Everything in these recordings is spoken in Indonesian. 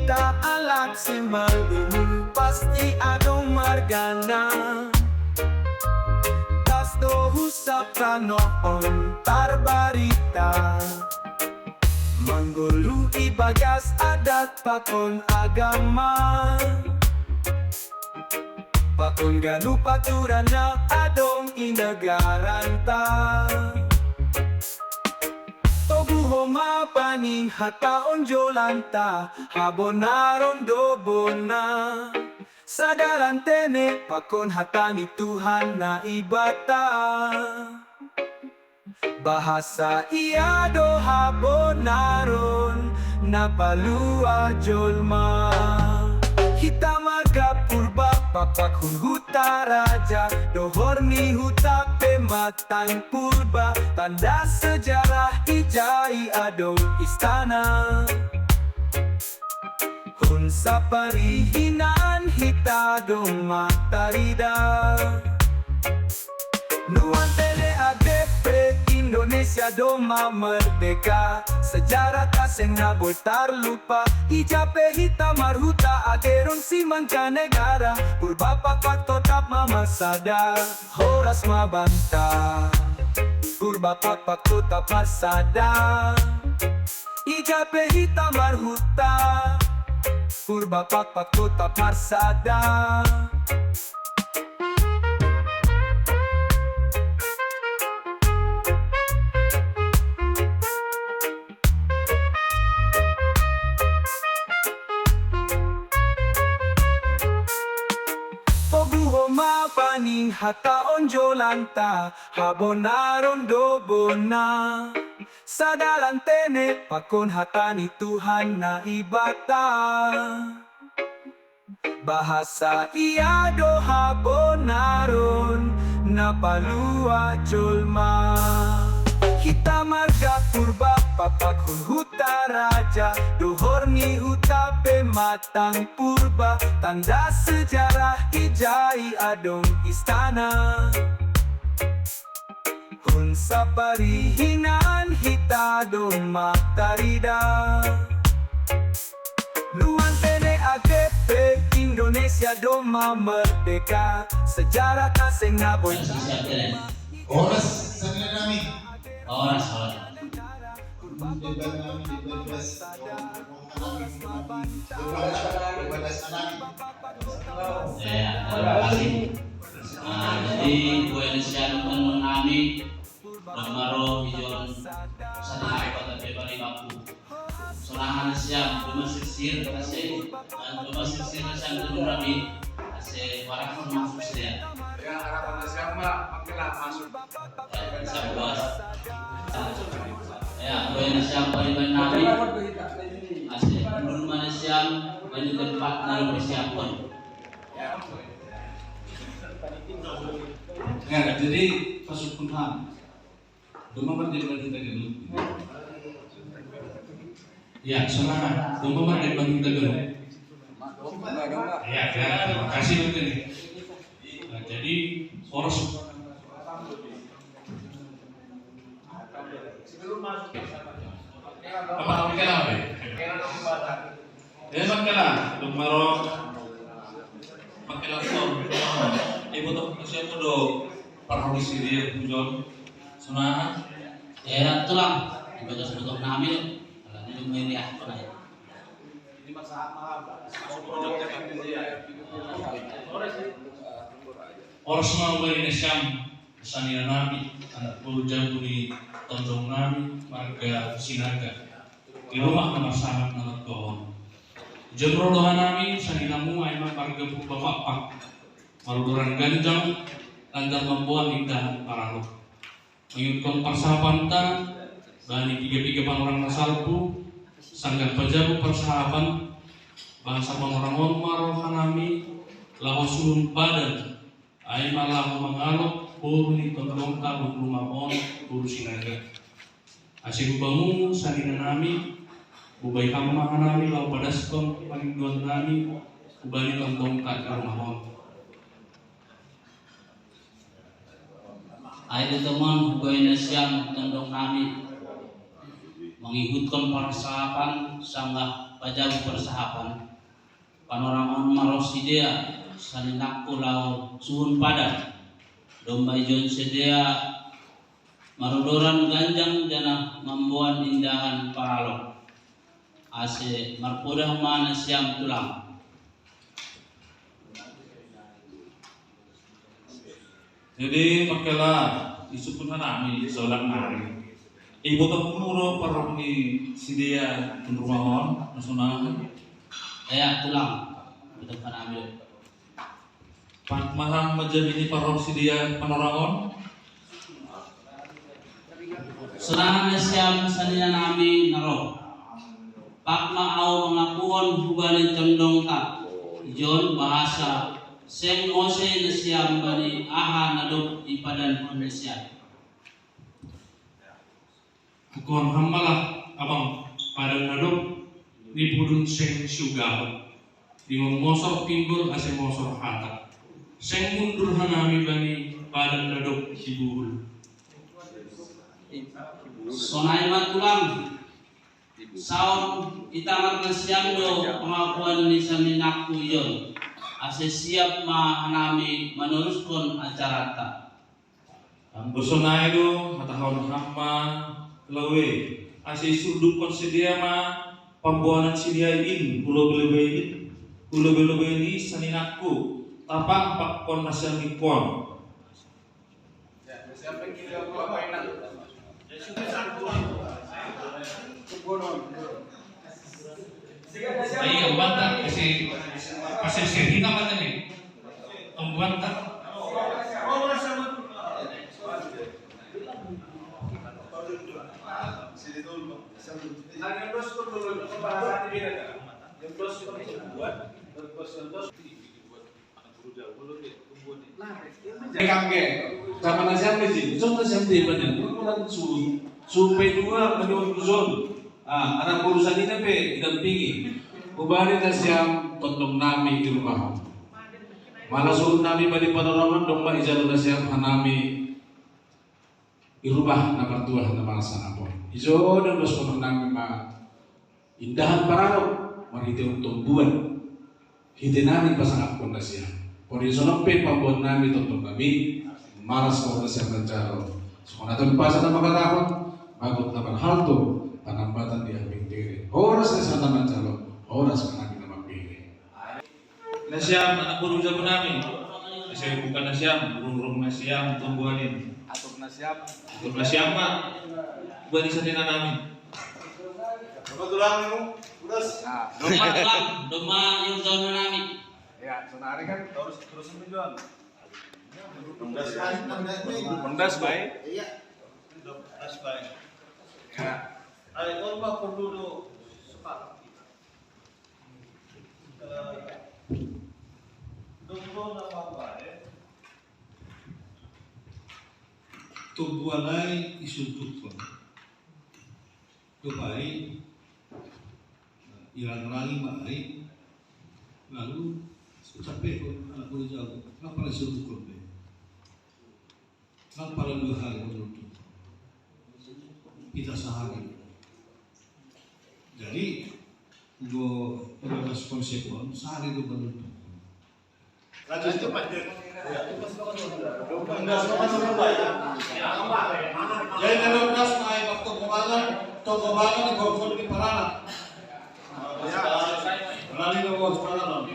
kita alak si malu pasti adong margana. Tas do husap kanoon tarbarita, manggulu ibagas adat pakon agama. Pakon ganu paturan na adong inagaranta. Tobuho mapaning hataon jolanta, habonaron dobona. Sa dalantene pakon hatani Tuhan na ibata. Bahasa iado habonaron napalua jolma. Kita marga purba papak huta raja, dohor ni huta pematang purba, tanda sejarah ijai adong istana. Hun saparihinan hita dong matarida. Nuan tele ADP Indonesia doma merdeka, sejarah taseng naboltar lupa. Ijape hita marhuta aderon si mancanegara, purba papak tetap mamasada. Horas mabanta, purba papak tetap masada. Ijape hita marhuta, purba papak tetap marsada. Mapaning hataon jolanta, habonaron dobona. Sa dalantene pakon hatani Tuhan na ibata. Bahasa iado habonaron napalua jolma. Kita marga purba papak huta raja, dohor ni huta pematang purba, tanda sejarah ijai adong istana. Hun saparihinan hita dong matarida. Luan tene ADP Indonesia doma merdeka, sejarah taseng naboy. Oras sa namin. Oras. Ya, terima kasih. Jadi Indonesia menurut kami Romaro Bijon Sanai Kota Bebari Baku. Sorangan siang bemasir kasih bemasir siang turun kami kasih warak masuk saya. Ya harapan siapa makinlah masuk. Bisa buat. Ya, Indonesia paling nabi. Asli belum mana siang banyak tempat naruh persiapan. Ya, jadi masuk Tuhan. Dumamar di bagi kita dulu. Ya, saudara, dumamar di bagi kita dulu. Ya, terima kasih mungkin. Nah, jadi poros. Apa kamu kenal? Ya, makanya, dumaro. Makanya ibu tuh siapa do parhodisi dia tujuan sunah Ya, tulang ibadah sebetul nami kalau ini lumiri apa ya. Ini masalah mahal. Produknya kan orang semua beri nesyam sanira nabi anak bulu jabuni tondong nabi marga sinaga di rumah nomor sangat nangat kawan jemro doa nabi saniramu ayam marga bapak maluran ganjang lantar membuat indah para roh mengikutkan persahabatan bani tiga orang nasalpu sanggar pejabu persahaban bahasa orang maroh hanami lahosun badan ay malahu mangalok puro ni tondong kabut lumabon puro sinaga asing bangun sanina nami ubay kamamahan nami lau padaskon paningduan nami ubali tondong ka rumahon. Ay teman hukumnya siang tondong nami mengikutkan persahaban sanggah pajabu persahapan panorangon marosidea saninakku lau suhun padat domba ijon sedea marudoran ganjang jana mambuan indahan paralok ase marpodah mana siam tulang. Jadi makala isupunan nami solat nari. Ibu kepuro parang ni sidia penrumahan nasional. Tulang betul kan ambil. Pak mahang majamini parang sidia panorangon. Serangan siam sanina nami naro. Pak maau mengakuan hubali condong tak. Jon bahasa Seng ose na siyam bani aha nadok ipadan Indonesia. Kon hamalah abang padan nadok ni budun seng syugah. Di mosor timbul ase mosor hata. Seng mundur hanami bani padan nadok ibuhul. Sonai matulang. Saun itamar na siyam do pengakuan ni saminakku yon. Ase siap hanami meneruskan acara ta. Bosonai do hatahon hamma lawe ase suduk konsedia ma pambuanan sidia in pulau belewe ini saninakku tapak pak kon nasyami kon. Siapa yang kira apa enak? Iya bantah kasih kita macam ni. Bantah. Kangge, sama nasihat sih. Contoh siapa banyak. Bukan supaya juga menurut zon. Anak urusan ini pe didampingi. Kubari nasiam tondong nami di rumah. Malah suruh nami badi panoraman domba ijalur nasiam hanami di rumah nama tua nama rasa apa. Ijo dan bos nami ma indahan paralo marite untuk buat hide nami pasang akun nasiam. Pori sonope pambuat nami tondong nami malas kau nasiam mencaro. Sekolah tempat nama katakon bagut nama halto penambatan di ambing diri. Horas nasiam mencaro. Horas kena kita pilih. Nasiam anak burung jago nami. Saya bukan nasiam, burung nasiam tumbuhanin. Atur nasiam. Atur nasiam mah buat disadina nami. Berapa tulang kamu? Udas. Domba yung zona nami. Ya, senari kan terus menjual. Mendas baik. Iya. Mendas baik. Ya. Ada korban perlu sepak. Tubuhanay isudut ko. Tupay, ilang rangi maay, lalu sabi ko, anak ko niya ako, nga pala isudut ko ba? Nga pala luhay ko nito. Kita sa hangin. Jadi, go pagkakas konsepon, sa hangin ko ba nito? Lanjut itu Pak Jen. Jadi kalau das naik waktu kemarin di Bogor di Parana. Berani ke Bogor Parana.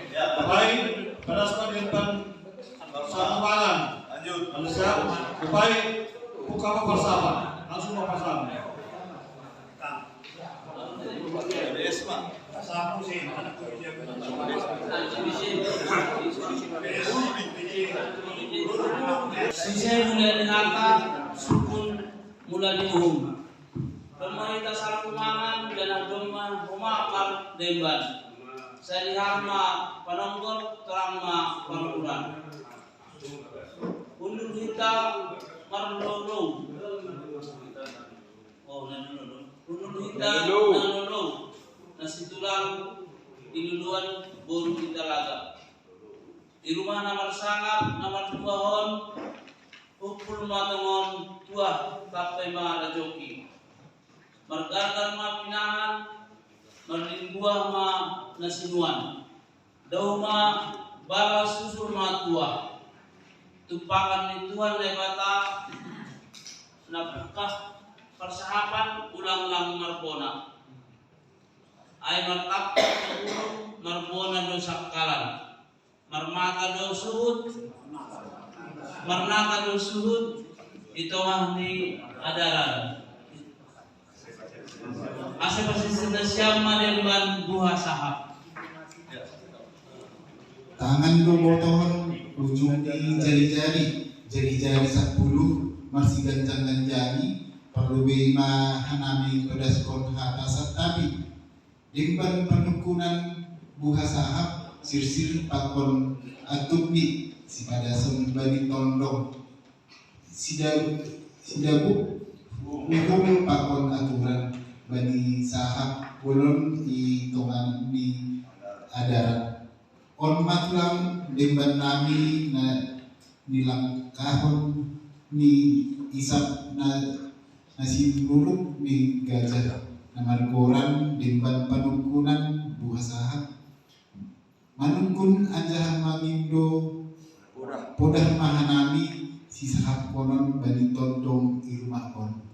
Baik, pada saat di depan satu malam. Lanjut. Lalu siap, baik, buka apa bersama, langsung apa bersama. Sapu sih. Sisay mula nihata, sukun mula diuhum. Pemerintah sarang kumangan dan domba humakar demban. Saya diharma panonggol terangma panukuran. Undur kita marlolo. Oh, nanulolo. Undur kita nanulolo. Nasi tulang iluluan boru kita laga. Di rumah nomor sangat nomor 2 hon ukul matengon tua tapai ma rajoki margargar ma pinahan marin buah ma na sinuan. Dauma balas susul matua. Tumpakan ni Tuhan na bata napukah persahapan ulang lang marbona. Ay martap na ulo marbona do sakkalan. Marmata do suhud. Marnaka do suhud. Ito nga ni adaran. Asa pasisir na siya malimban buha sahab. Tangan lo motor ujung di jari-jari 10 masih ganjang-ganjani perlu bema hanami pedas kon hatasat tapi dimban penukunan buha sahab sir-sir pakon atupni si pada sembani tondong sidabu hukum pakon aturan bani sahab ulun di tongan ni adaran on matlang dimban nami na nilang kahon ni isap na sinulog ni gajah na margoran dimban panukunan buha sahab manungkun anjahan mangindo podah mahanami si sahab konon bani tondong irumah kon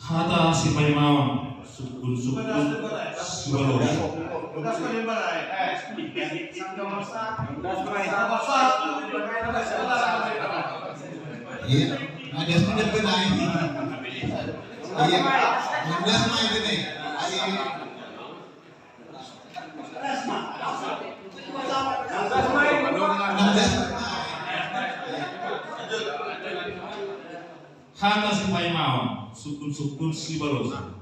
Hata si Paimawan sukun Subalora. Iya, ada sudah benar ini. Iya, mudah main ini. Hata si Paimawan sukun Sibalosa.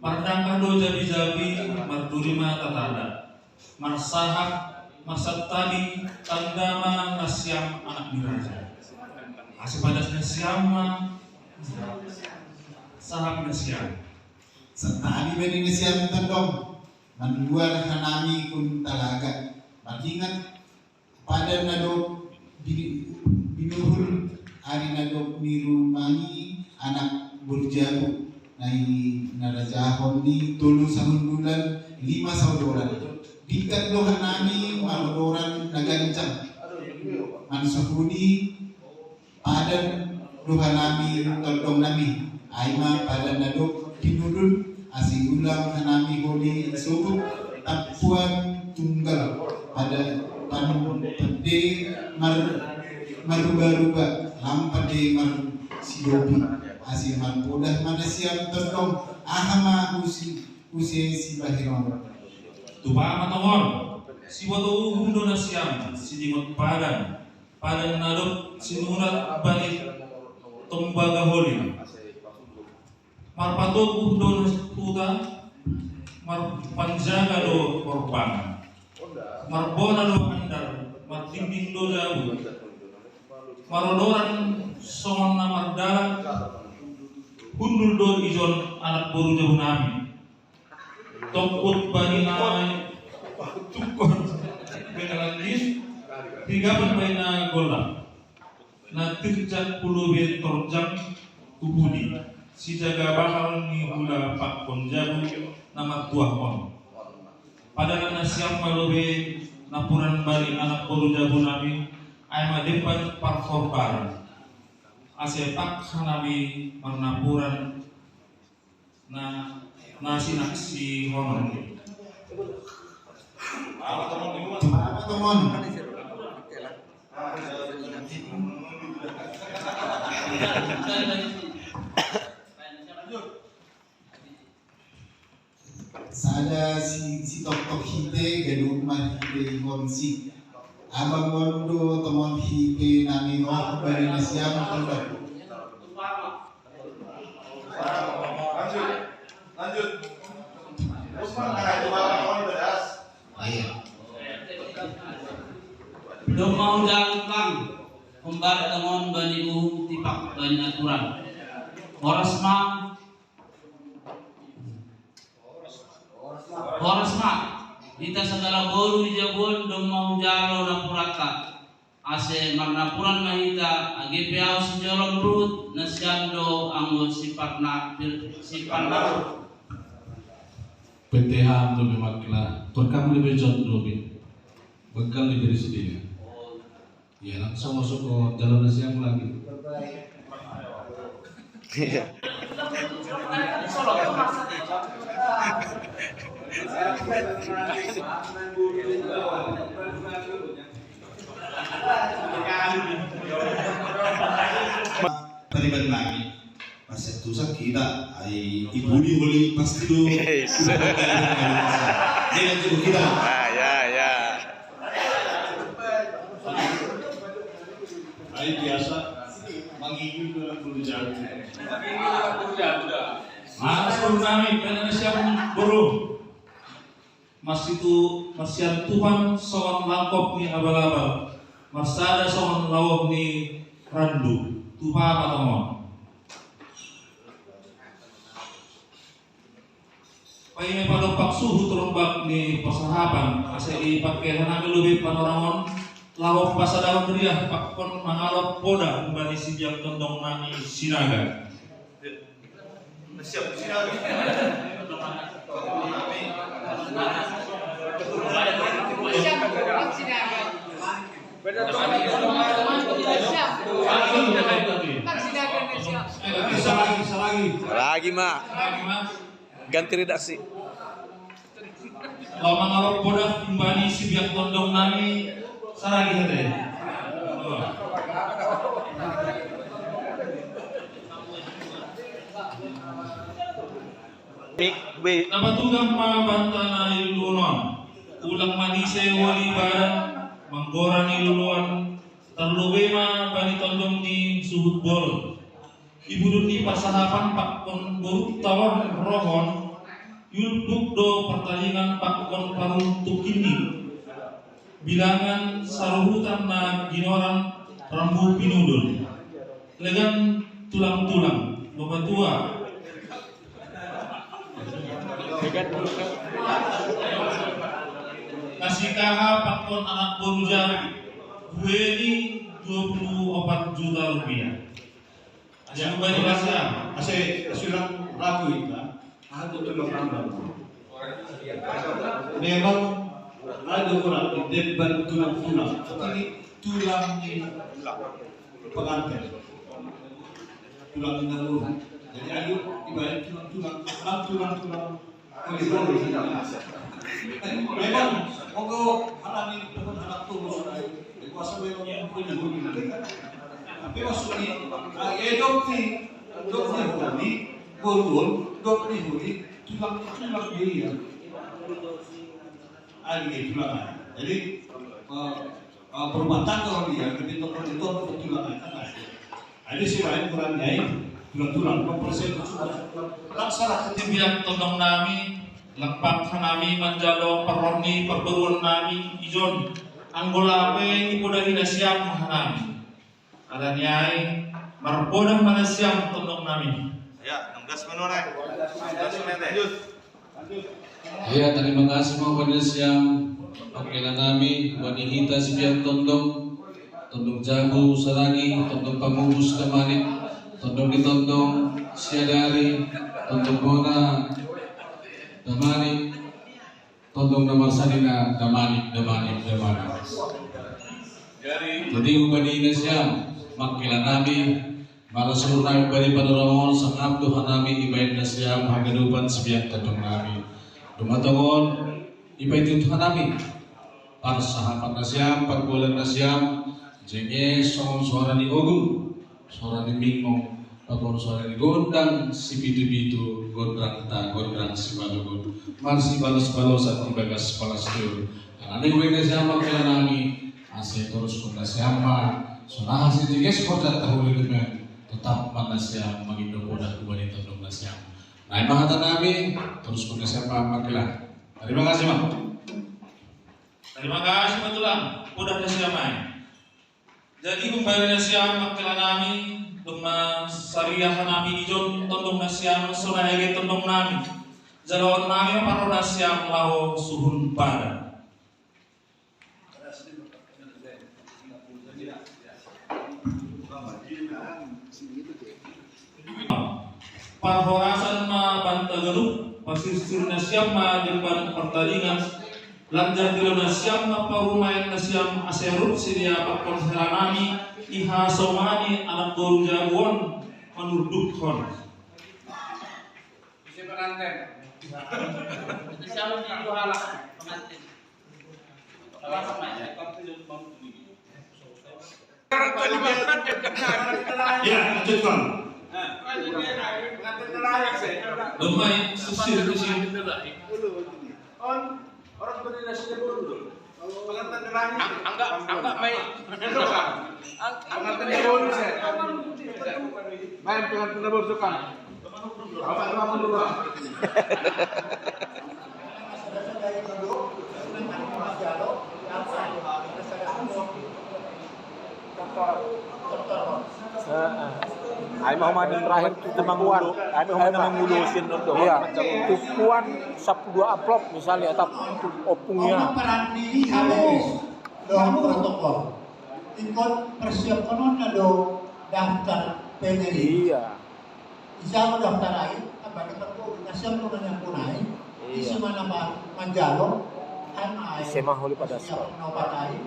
Mardangka do jabi-jabi mardurima tatada. Marsahab masattali tandama nasyam anak diraja. Asipadas nasyama sahab nasyam. Setali bani nasyam tandong manduar hanami kun talaga. Matingat pada nado binuhul hari nado nirumangi anak burjabu nai narajahon ni tulu sahundulan 5 saudoran dikat dohan nami marodoran nagancang mansuhuni padan dohan nami todong nami aima padan nadok pinudul asing ulang hanami holi subuk tapuan tunggal pada panu pede maruba-ruba lampade mar sidobi asing marpodah mana siap todong ahama usi si bahiron Tupa matongon si wato hundo nasyam si dimot padan nadok sinurat balik tembaga holi marpatot hundo tuta marpanjaga do korban marbona do andar martinding do dawu marodoran songon na mardalan hundul do ijon anak boru jauh nami tokut bani namai tukon benalandis tiga bermain na gola na tirjak puluh torjang kubudi si jaga bakal ni hula pak konjabu nama tuah kon padahal na siap malobe napuran bali anak boru jauh nami ay madempan parforbar asepak hanami marnapuran na nasi naksi honor teman sada si tok hite gadung mah hite konsi abang wondo teman hite nami wah bari nasyam tolong Lanjut. Usman ada dua beras. iya Do mau jalan kang umbar temon bani uhum tipak bani aturan. Horas ma kita segala boru jabon do mau jalo na purata ase marnapuran mahita age piao si jolong rut nasyando anggo sipatna PTH untuk memakila terkamu lebih contoh bekal diberi sendiri. Ya langsung masuk ke jalan siang lagi. Pribadi lagi pas itu kita ay ibuli pasti do jangan tidur kita Hari biasa mengingin dalam bulu jalan. Mas Purnami, karena siapa buru? Mas itu masih Tuhan soal langkop ni abal-abal. Mas ada soal lawak ni randu. Tuhan apa kamu? Pakai pada paksuh terombak ni persahaban. Masih dipakai hanami lebih panoramon. Lawak pasadawan deriah pakon mangalap poda kembali si biang tondong nani sinaga. Siap, siap. Bisa lagi. Lagi mak, ganti redaksi. Kalau mangalap poda kembali si biang tondong nani saragi hade. Napatugang mabanta na iluluan. Ulang manise wali badan, manggora ni luluan. Terluwe ma bani tondong ni suhut bol. Ibudun ni pasahapan pakon buruk tawar rohon. Yulbuk do pertandingan pakon parun tukini. Bilangan saruhutan na ginoran rambu pinudul. Legan tulang-tulang, babatua. Kasih kaha pakon anak boruja gue ini 24 juta rupiah. Asyik kembali rasa. Asyik sudah ragu itu. Aku tulung nambah. Memang ada orang di depan tulang-tulang. Ini tulang di pengantin. Tulang nalur. Jadi ayo ibarat tulang-tulang. Memang monggo halani dengan anak tulus. Kuasa memang punya huni. Tapi maksudnya, dokti huni, gurun, dokti huni, tulang dia. Tulang. Jadi berumah tangga dia, ketika itu tulang kan. Ada sih lain kurang jahit. Tulang 5% Laksana ketibian tondong nami, lempak nami manjalo peroni perberuan nami ijon anggola pe ipoda hina siam nami. Ada nyai marpoda mana siam tondong nami. Ya, 16 menit. 16 menit. Ya, terima kasih mau pada siang. Pakilan nami wanita sebiang tondong jago saragi, tondong pamubus kemanik. Tondong ditondong siadari, tondong bona damani, tondong nomor sadina damani. Jadi ubadi nasyam makilan nami marasur nami ubadi padaramon sang abdu hanami ibaid nasyam hagadupan sebiak tondong nami. Dumatongon ibaid itu hanami para sahabat nasyam, pagbulan nasyam, jenge song suara di ogu. Suara di mingong, pagor suara di gondang, si bitu gondrang si balugun, marsi balos at ibagas palastur. Karena gue siapa kaya nami, asih terus kunda siapa, sunah asih tiges kota tahu itu men, tetap mana siapa magindo kuda kubani tondong siapa. Nah imahatan nami, terus kunda siapa makilah. Terima kasih mak. Terima kasih betulan, udah siapa. Jadi kembali siang makilan nami, duma sariah nami ijon tondong siang sunahege tondong nami. Jalon nami paroda siang lau suhun pada. parhorasan ma bantagalup pasisir na siyam ma depan pertandingan lanjar dilo na siyam ma parumayan na siyam aserut sidia pakkonseranami iha somani anak guru jabuan menurduk hon. Bisa pengantin. Insya Allah di dua halang pengantin. Halang sama ya. Ya, lanjutkan. Lemai sisir di sini. Orang berdinasi dulu. Pengantin terakhir. Anggap main. Pengantin dulu saya. Main pengantin dulu sukan. Apa kamu dulu? Ay Muhammad terakhir kita mangulu, ay Muhammad mangulusin untuk tukuan 12 amplop misalnya atau opungnya. Peran diri habis dalam protokol. Ikut persiapkan ada daftar PNRI. Iya. Isa mo daftar lain, apa kita ko nasiam ko na punay. Isi mana pa manjalo, ay Isi mahuli pada siap na patay.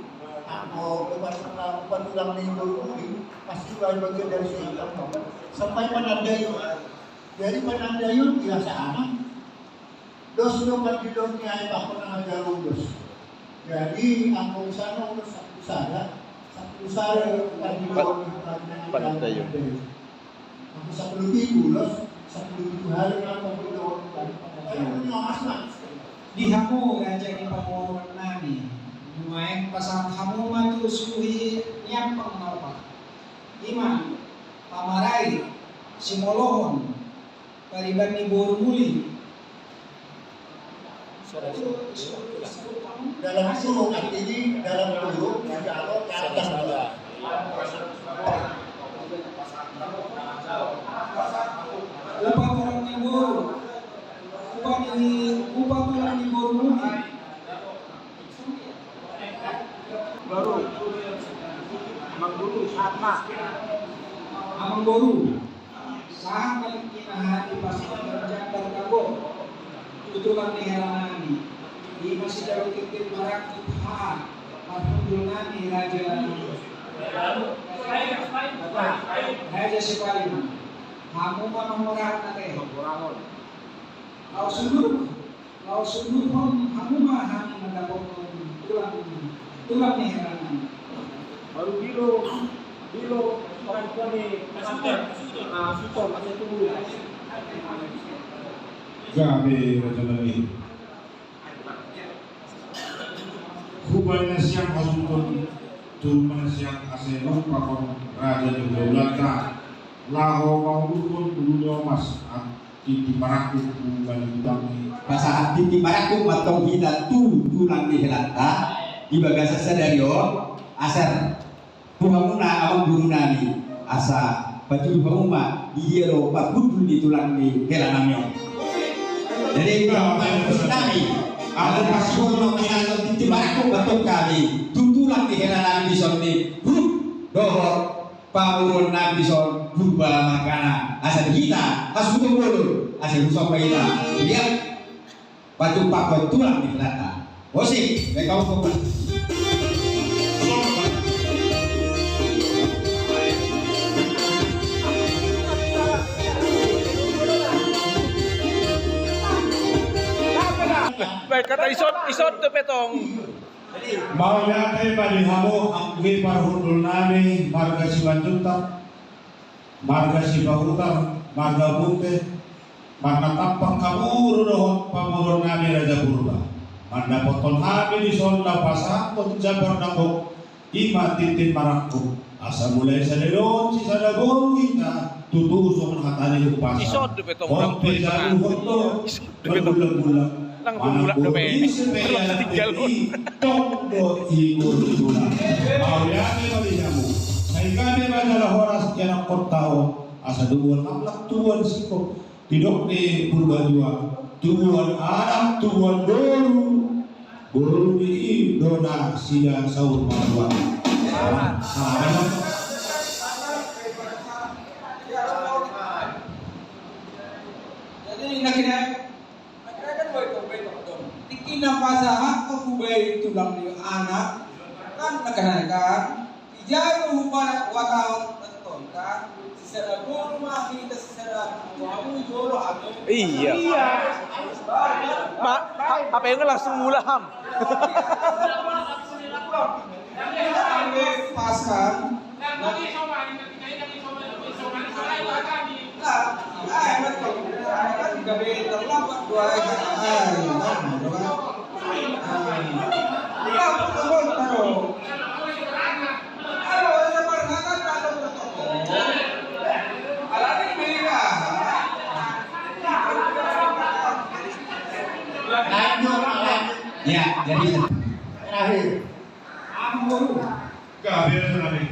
Ako upat ulang na yung pasti bagian dari siya. Sampai menandai, jadi menandai yun biasa anak. Dos lumat di dunia ay ako na nagaro dos. Jadi ako sana ulos satu usara pagi Pananda yun. Ako 10,000 los 10,000 hari na ako doon. Ay mas na. Di hamu raja ni pamor nani lumayan pasang hamu matu suhi yang pengnapa iman pamarai simolohon pariban ni bormuli dalam sulung artinya dalam sulung kalau ke atas dua. upah orang ni bor upah orang ni bormuli Baru mangulu sama. amang boru saham paling kinahan di pasar kerja berkago tutulan ni heranani di masih jauh titik marak ha marhum nani raja Sipaling hamu manomorat nate lau sundur hamu mah hani mendapat tulang ni heranani Baru bilo orang tua ni sutor masih tunggu. Gabe Rajalali. Hubungan siang masukun cuma siang asal pakon raja di Belanda. Laho mau dukun dulu mas di paraku hubungan kami. Masa di paraku matau kita tulang di helata di bagasa sadario asar Pumamuna awang guru nani asa batu pumama dia lo pakudul di tulang di helanamyo. Jadi kalau nami ada masih orang yang di baraku betul kali tulang di helanami di sini dohor pamurun nabi son berubah makana asa kita asutu dulu asa rusok kita dia batu pak tulang di helata. Osik, mereka kau Baik kata isot tu petong. Mau yakai bali hamo angge parhundul nami marga Sibanjuntak marga Sibahutar marga Bunte marga tampang kamuru dohon pamurun nami Raja Purba marga potol nami di sonda pasakot jabar nakok ima titin marakuk asa mulai sadelon si sadagon kita tutusong hatani upasa Isot tu petong orang Hote jalu hoto berbulan-bulan Lang bumulak na may terus tinggal ko. Tokdo ikur bulan. Awyani malihamu. Saikane madala horas yang kortao asa duwan aplak tuan sikop tidok di purba jua tuan anak tuan dolu bolu di dona sida saur marwa. Kinapasa ako kubay tulang ni anak kan nakanaikan ijaro para wataon betul kan secara guru makita secara kamu joro atau Iya. Apa yang langsung mulam? paskan betul kan gabe terlambat dua Ya, jadi Terakhir. Gabriel Tsunami.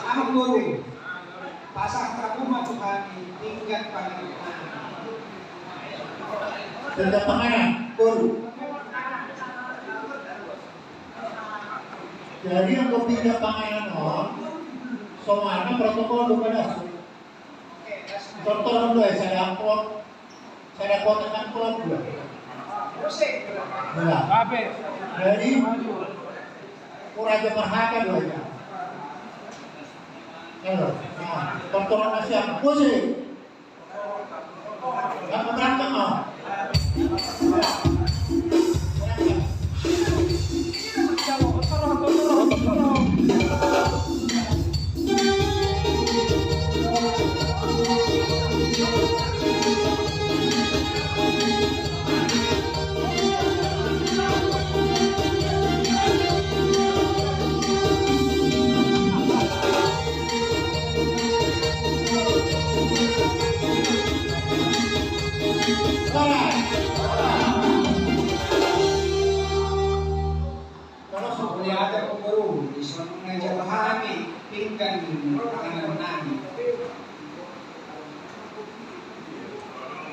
Ang guru pasang kamu masuk kami tingkat panganan Tanda panganan, guru. Jadi ang pindah panganan semua protokol lupa. Contoh dulu ya, saya kotakan klub dulu. Nah, jadi Kuraja Perhaka dulu ya. Kalau, contoh nasihat, pusing. Kamu berantem mau?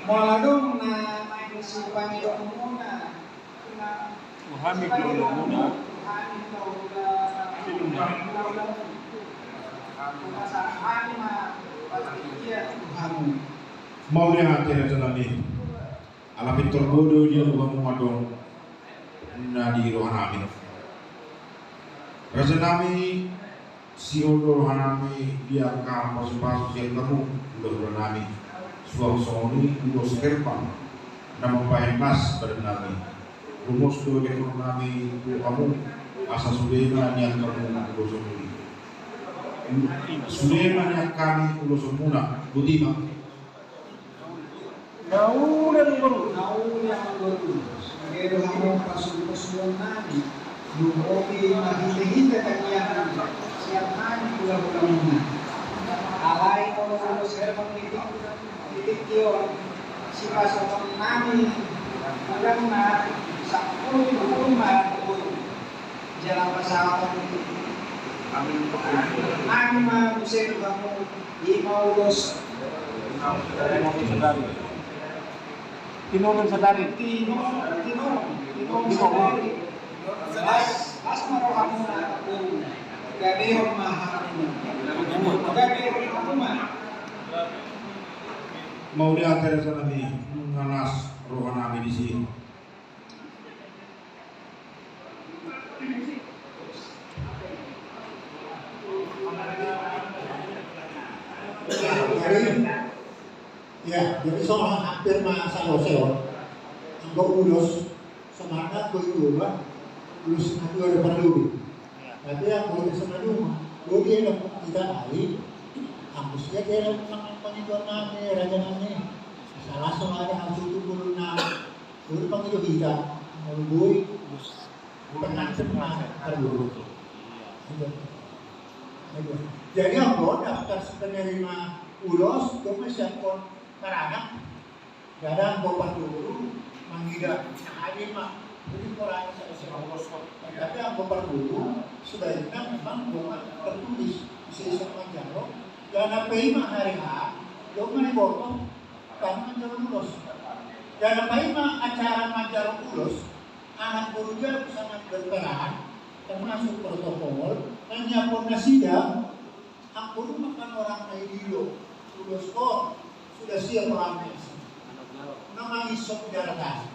Maladong na may si Panginoon muna. Muhammad dulu muna. Mau dia hati na Tsunami. Alapit torbodo dia lubang madong na di rohanami. Rajanami si Ondo rohanami dia ka pasu-pasu yang kamu udah rohanami. Suang soni ulos kerpang na mapahimas pada nabi. Rumos do ketur nabi tu kamu asa Sulaiman yang kamu ulos muli. Sulaiman yang kami ulos muna butima. Naulang guru. Sebagai kamu pasul-pasulan nabi. Yung okay mahihita kanya siap nabi ulang-ulang muna. Alay ko ulos kerpang titik yun, si pasok namin, hanggang na sa kulma, jalan pasawat namin mabusin kamu di maulos tinulong sa darit tinulong sa darit las maro kamu na gabihon mahamin gabihon kamu Mau dia hati na Tsunami menganas rohanami di sini. Jadi soal hampir masa loseo, anggo ulos semangat ko itu ulos na dua depan dulu. Tapi yang boleh semangat dulu dia nak tidak ahli, hapusnya dia nak pangidor namin, raja namin. Salah soalnya harus itu dulu na, dulu pangidor kita, maluboy, pernah terlalu. Jadi apa daftar penerima ulos itu siapkan karanak dadang bopat dulu manggida hadir mah jadi orang saya tapi yang bopat dulu sebaiknya memang bukan tertulis isi panjang dan apa mah hari lo mana botot kamu manjar ulos dan apa mah acara manjar ulos anak burunya sangat berperan termasuk protokol dan nyiapun sidang aku makan orang naik dulu ulos kok sudah siap mengambil. Nama isok daratan.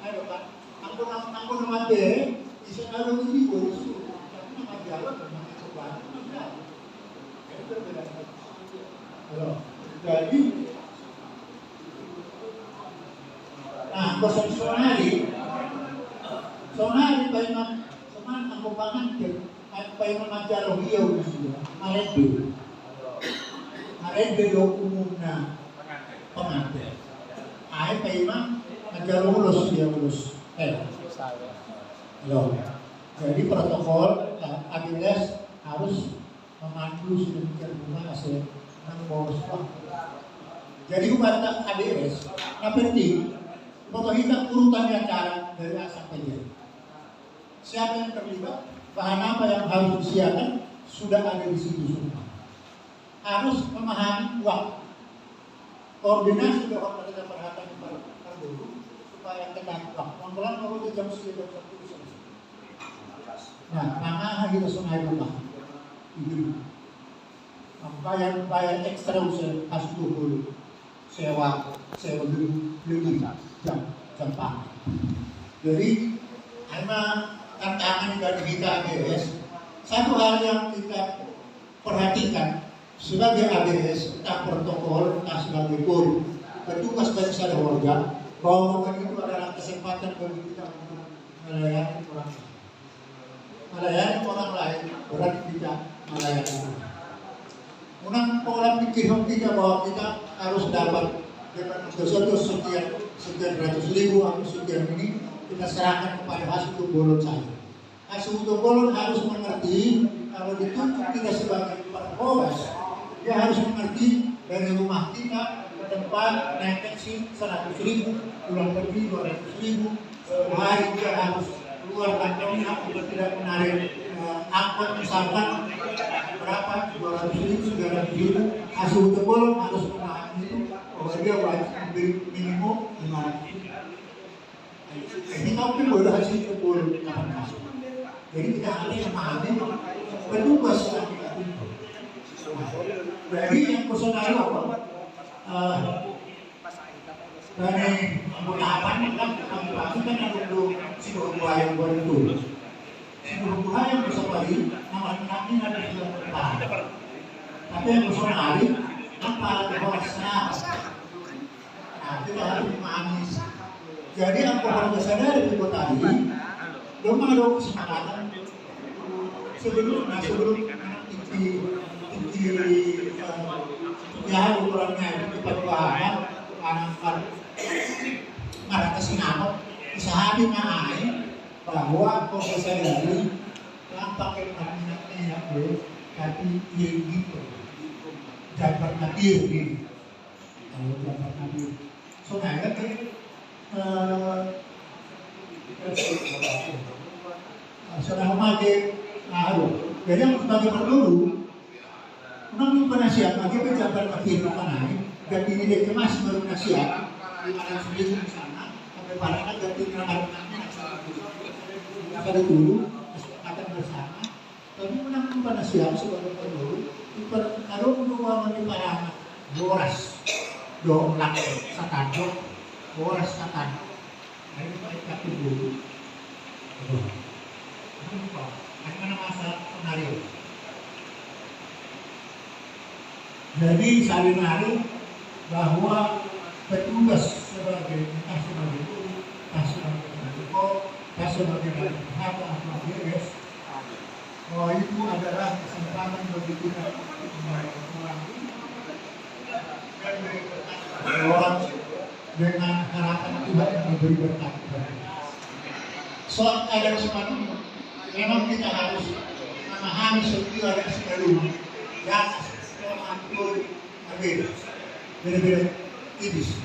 Ayo kan, aku nama bere, bisa kalau ini boleh suruh. Tapi nama jalan nama coba. Itu berbeda. Jadi, nah, kosong sonari paiman, seman aku pangan ke, paiman macam hiau juga, marede do umumna pengantin. Ay paiman macam lulus dia lulus. Jadi protokol ABS harus memandu sedemikian rupa hasil boros. Jadi kata ABS, yang penting foto kita urutannya acara dari A sampai Z. Siapa yang terlibat, bahan apa yang harus disiapkan sudah ada di situ semua. Harus memahami waktu, koordinasi dengan kita perhatian per guru supaya tepat waktu. Pelan kalau jam 9 selesai. Nah, karena kita sungai rumah itu bayar ekstra usia pas 20 sewa beli jam pagi. Jadi karena tantangan dari kita ABS, satu hal yang kita perhatikan sebagai ABS, entah protokol, entah sebagai guru, petugas bangsa dan warga, bahwa momen itu adalah kesempatan bagi kita untuk melayani orang lain, berarti kita melayani orang. Unang pola pikir kita bahwa kita harus dapat dengan sesuatu sekian ratus ribu atau sekian ini kita serahkan kepada hasil bolon saya. Hasil bolon harus mengerti kalau ditunjuk kita sebagai pengawas, dia harus mengerti dari rumah kita ke tempat naik taksi 100 ribu, pulang pergi 200 ribu, hari dia harus keluar kantongnya untuk tidak menarik angkot misalkan berapa 200 ribu, 300 ribu, hasil bolon harus memahami itu bahwa dia wajib memberi minimum 500 ribu. Ini tapi boleh hasil bolon kapan masuk. Jadi kita harus memahami petugas yang kita tunjuk. Jadi yang personal apa? Dari tahapan kan kami pastikan ada dulu sebuah yang baru. Sebuah yang bisa bagi nama-namanya ada di dalam tahapan. Tapi yang personal apa ada bahasa? Nah, kita harus memahami. Jadi apa yang sadar di kota ini, belum ada kesepakatan sebelum ya ukurannya itu cepat bahan anak mereka sinano usaha dimana bahwa kok sadari yang pakai minatnya tapi gitu jabat nadir gitu kalau jabat nadir soalnya kan sudah memakai jadi yang sebagai perlu menunggu penasihat bagi pejabat akhir panai dan ini dia kemas baru penasihat di mana sendiri di sana sampai pada ganti nanti pada dulu kesepakatan bersama tapi menunggu penasihat sebagai perlu kalau menunggu di para boras dolak satadok boras satadok ini mereka dulu bagaimana masalah penario. Jadi saling narik bahwa petugas sebagai guru, sebagai pendidik, sebagai pihak atau ABS, bahwa itu adalah kesempatan bagi kita orang dengan harapan Tuhan yang memberi berkat. Soal ada kesempatan memang kita harus memahami setiap ada sebelum dan beda-beda tipis.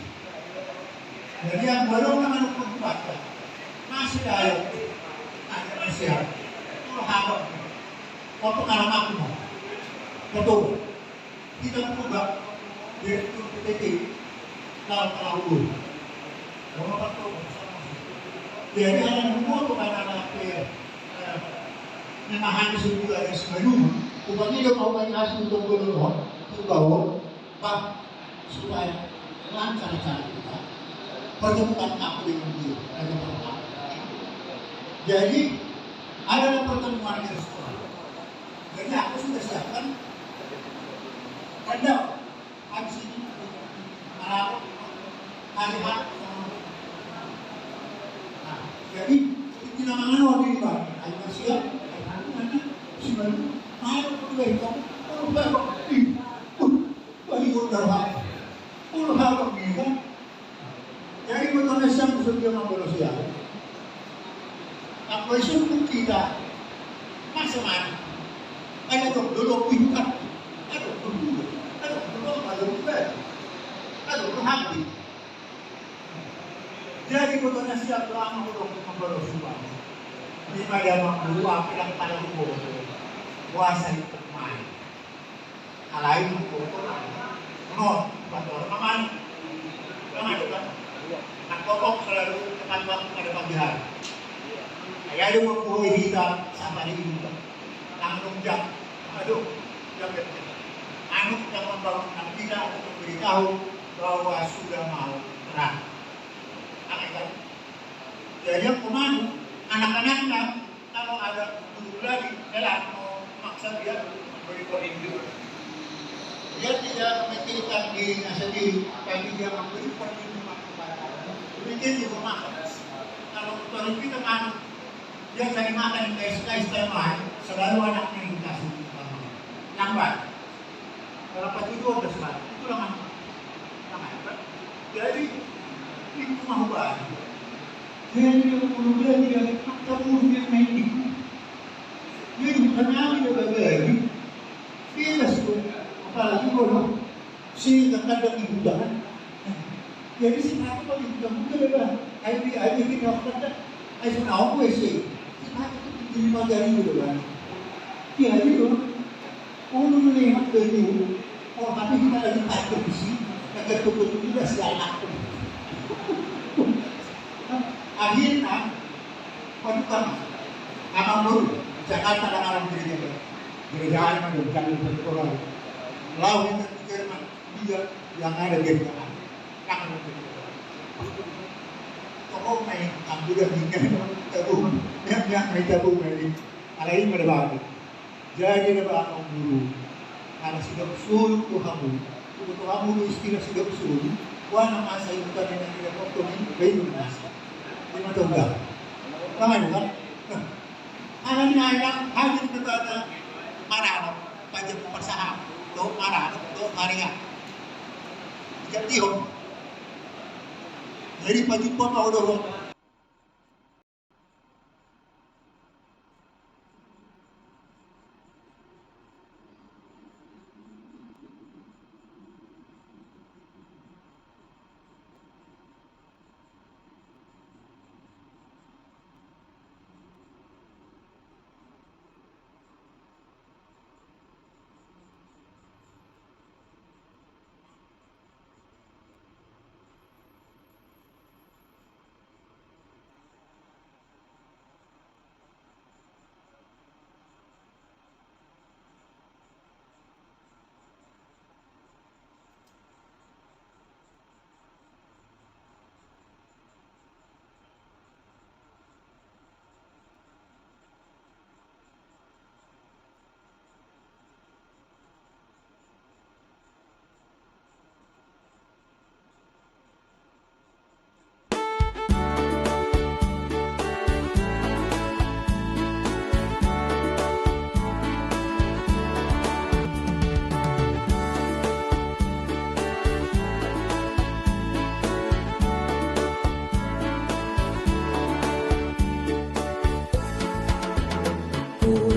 Jadi yang baru dengan pembuatan masih ada nasihat. Kalau harap, kalau pengalaman aku mau, betul. Kita mengubah direktur PTT dalam tahun. Kalau betul, jadi hanya membuat kepada memahami sebuah ada sebelum. Upamanya dia mau bagi hasil untuk berdoa, bahwa supaya lancar cara kita pertemukan aku dengan dia. Jadi ada pertemuan di restoran. Jadi aku sudah siapkan rendang habis ini malam hari-hari. Nah, jadi kita mengenal di mana? Ayo siap. Nanti si baru mau dari kamu. Bagi udah nih kan. Jadi betul siap sudah manusia. Apa isu kita macam-macam. Ada dulu bukan. Ada dulu hati. Jadi betulnya siap doa untuk memberdoa. Lima dalam dua bilang pada umur puasa itu main. Alain umur no, betul aman. Jangan kan? Nak pokok selalu tekan waktu pada pagi hari. Ayah ada mempunyai kita sampai di kita. Langsung jam, aduh, jam anu yang membangun kita untuk memberitahu bahwa sudah mau terang. Kan? Jadi yang kemana? Anak-anaknya kalau ada dulu lagi, mau maksa dia beri poin juga. Dia tidak memikirkan dirinya sendiri, tapi dia memberi perlindungan kepada orang. Demikian juga makan. Kalau kita makan, dia cari makan di kais-kais lain, selalu anaknya yang dikasih makan. Lambat. Kalau pagi itu ada selat, itulah makan. Jadi itu mau banget. Jadi kemudian dia kemudian main itu. Jadi bukan dia bagi. Dia sih, apalagi kalau si kadang ibu jangan. Jadi si aku kalau ibu jangan ada kita kata, saya tahu sih. Kita itu di magari gitu kan. Dia itu, orang melihat dari oh tapi kita lagi pakai besi. Agar tubuh kita segala akhirnya padukan abang baru Jakarta dan alam gereja mana jangan berkorban laut yang terpikirkan dia yang ada di Jakarta kan tokoh main ambil dengan tabung yang main tabung ini ada ini berbeda jadi ada abang guru ada sudah usul Tuhanmu untuk kamu istilah sudah usul, wana masa itu kan yang tidak waktu ini bayi masa, lima tahun dah, ramai bukan? Anak hadir kepada mana pajak persaham, do mana do Maria, tidak tiun, jadi pajak pun mau dorong.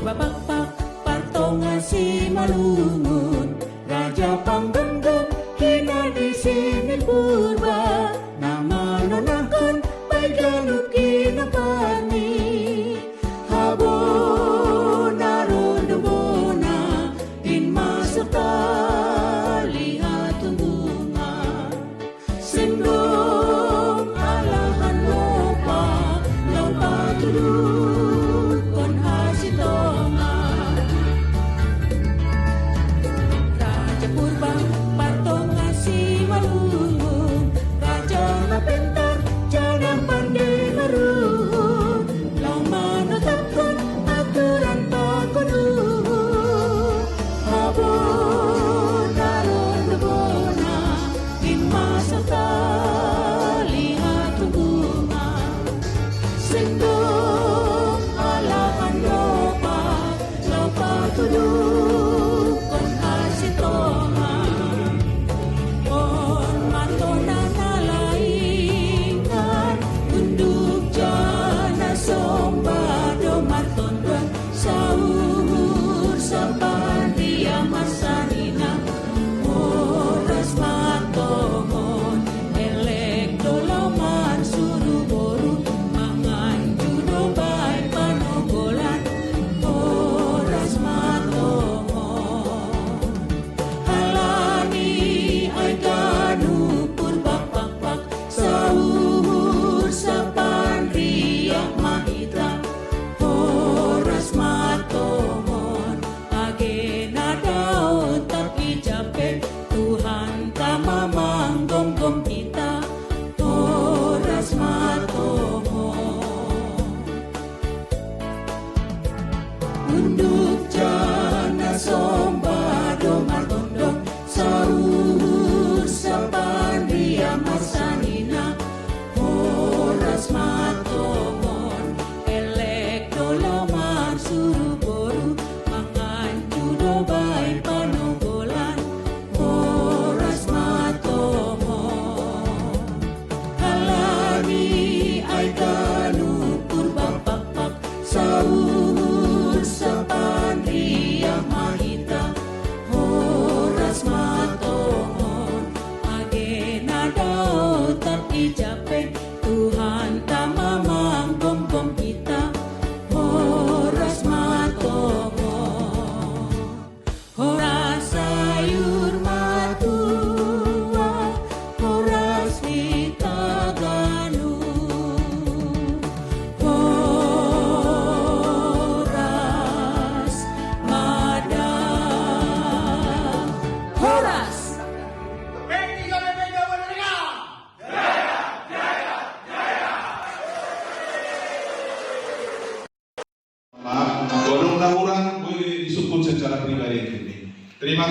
Bapak partongan si malungun Raja Panggenggong hina di sini purba nama nonakon baik galut kinapani habo naron debona in masuk lihat bunga sendong alahan lopa tudung Raja Purba partongan si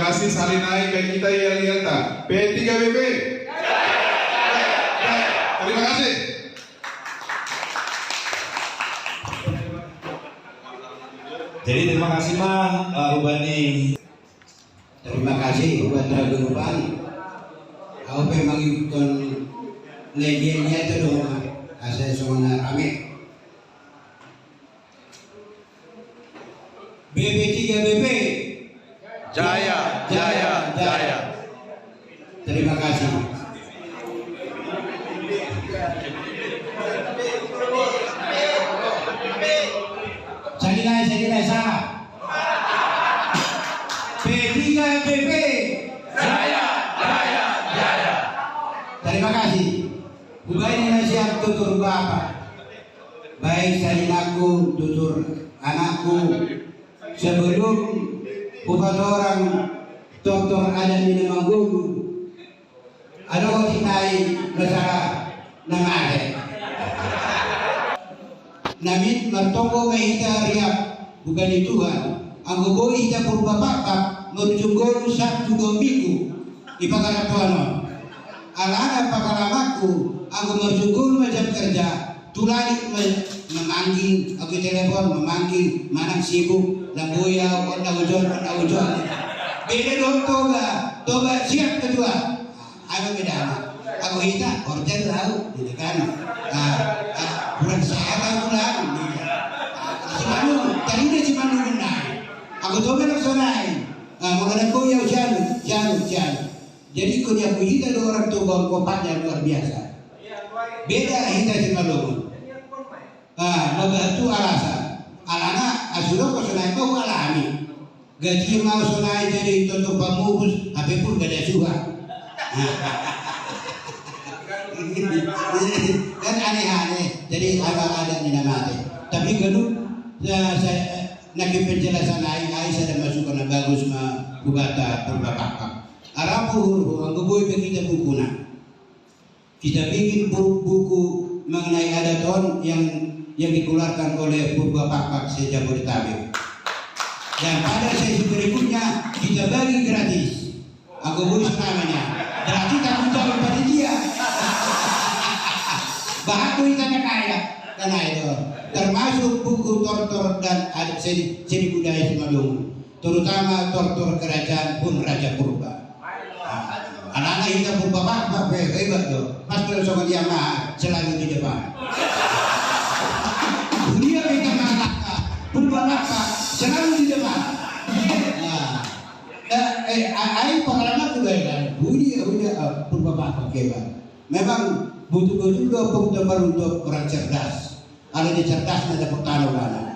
kasih Salinai kayak kita yang lihat P3BP. Terima kasih. Jadi terima kasih Ubani. Terima kasih buat Ragunupan. Aku memang ikut legiannya itu dong. Asal semua rame. BB3BP. Jaya, jaya, jaya. Terima kasih. Salinai salah. P3BP. Jaya, jaya, jaya. Terima kasih. Bukan nasihat tutur bapak. Baik salinaku, tutur anakku. Sebelum bukan orang dokter ada di Manggulu, ada orang naik masalah nama ada. Namin martoko mahita riak bukan di Tuhan. Ang boy ita purba bapak merujung Sabtu Minggu ipakarap tuano. Alana pakalamaku aku merujung macam kerja tulani memanggil aku telepon memanggil manang sibuk lamboya on awjon beda dong toga siap kedua aku beda aku hita order tahu gitu kan kurang sahabat pulang Cimanu tadi udah Cimanu benar aku toga nak sonai mengenai koya jalan jadi kuliah kita ada orang toga kopatnya luar biasa beda hita Cimanu nabatu alasan alana asulo ko sonai ko alami gaji mau sonai jadi tonton pamubus HP pun gak ada suha kan aneh-aneh jadi ada di namanya tapi kalau saya nakip penjelasan ai saya masuk ke bagus ma bugata berbakak arapu ang guboy kita buku kita bikin buku mengenai adaton yang dikeluarkan oleh Purba Pakpak se-Jabodetabek. Dan pada sesi berikutnya kita bagi gratis. Aku boleh namanya. Berarti tanggung jawab pada dia. Bahaku kita kaya karena itu. Termasuk buku tortor dan adat seni budaya Simalungun. Terutama tortor kerajaan pun Raja Purba. Anak-anak kita Purba Pakpak hebat tuh. Pas kalau sama dia mah selalu di depan. Dia kita mengatakan Purba Pakpak selalu di depan. Pengalaman juga kan. Udah Purba Pakpak hebat. Memang butuh-butuh dokter untuk orang cerdas. Ada di cerdas ada pertaruhan.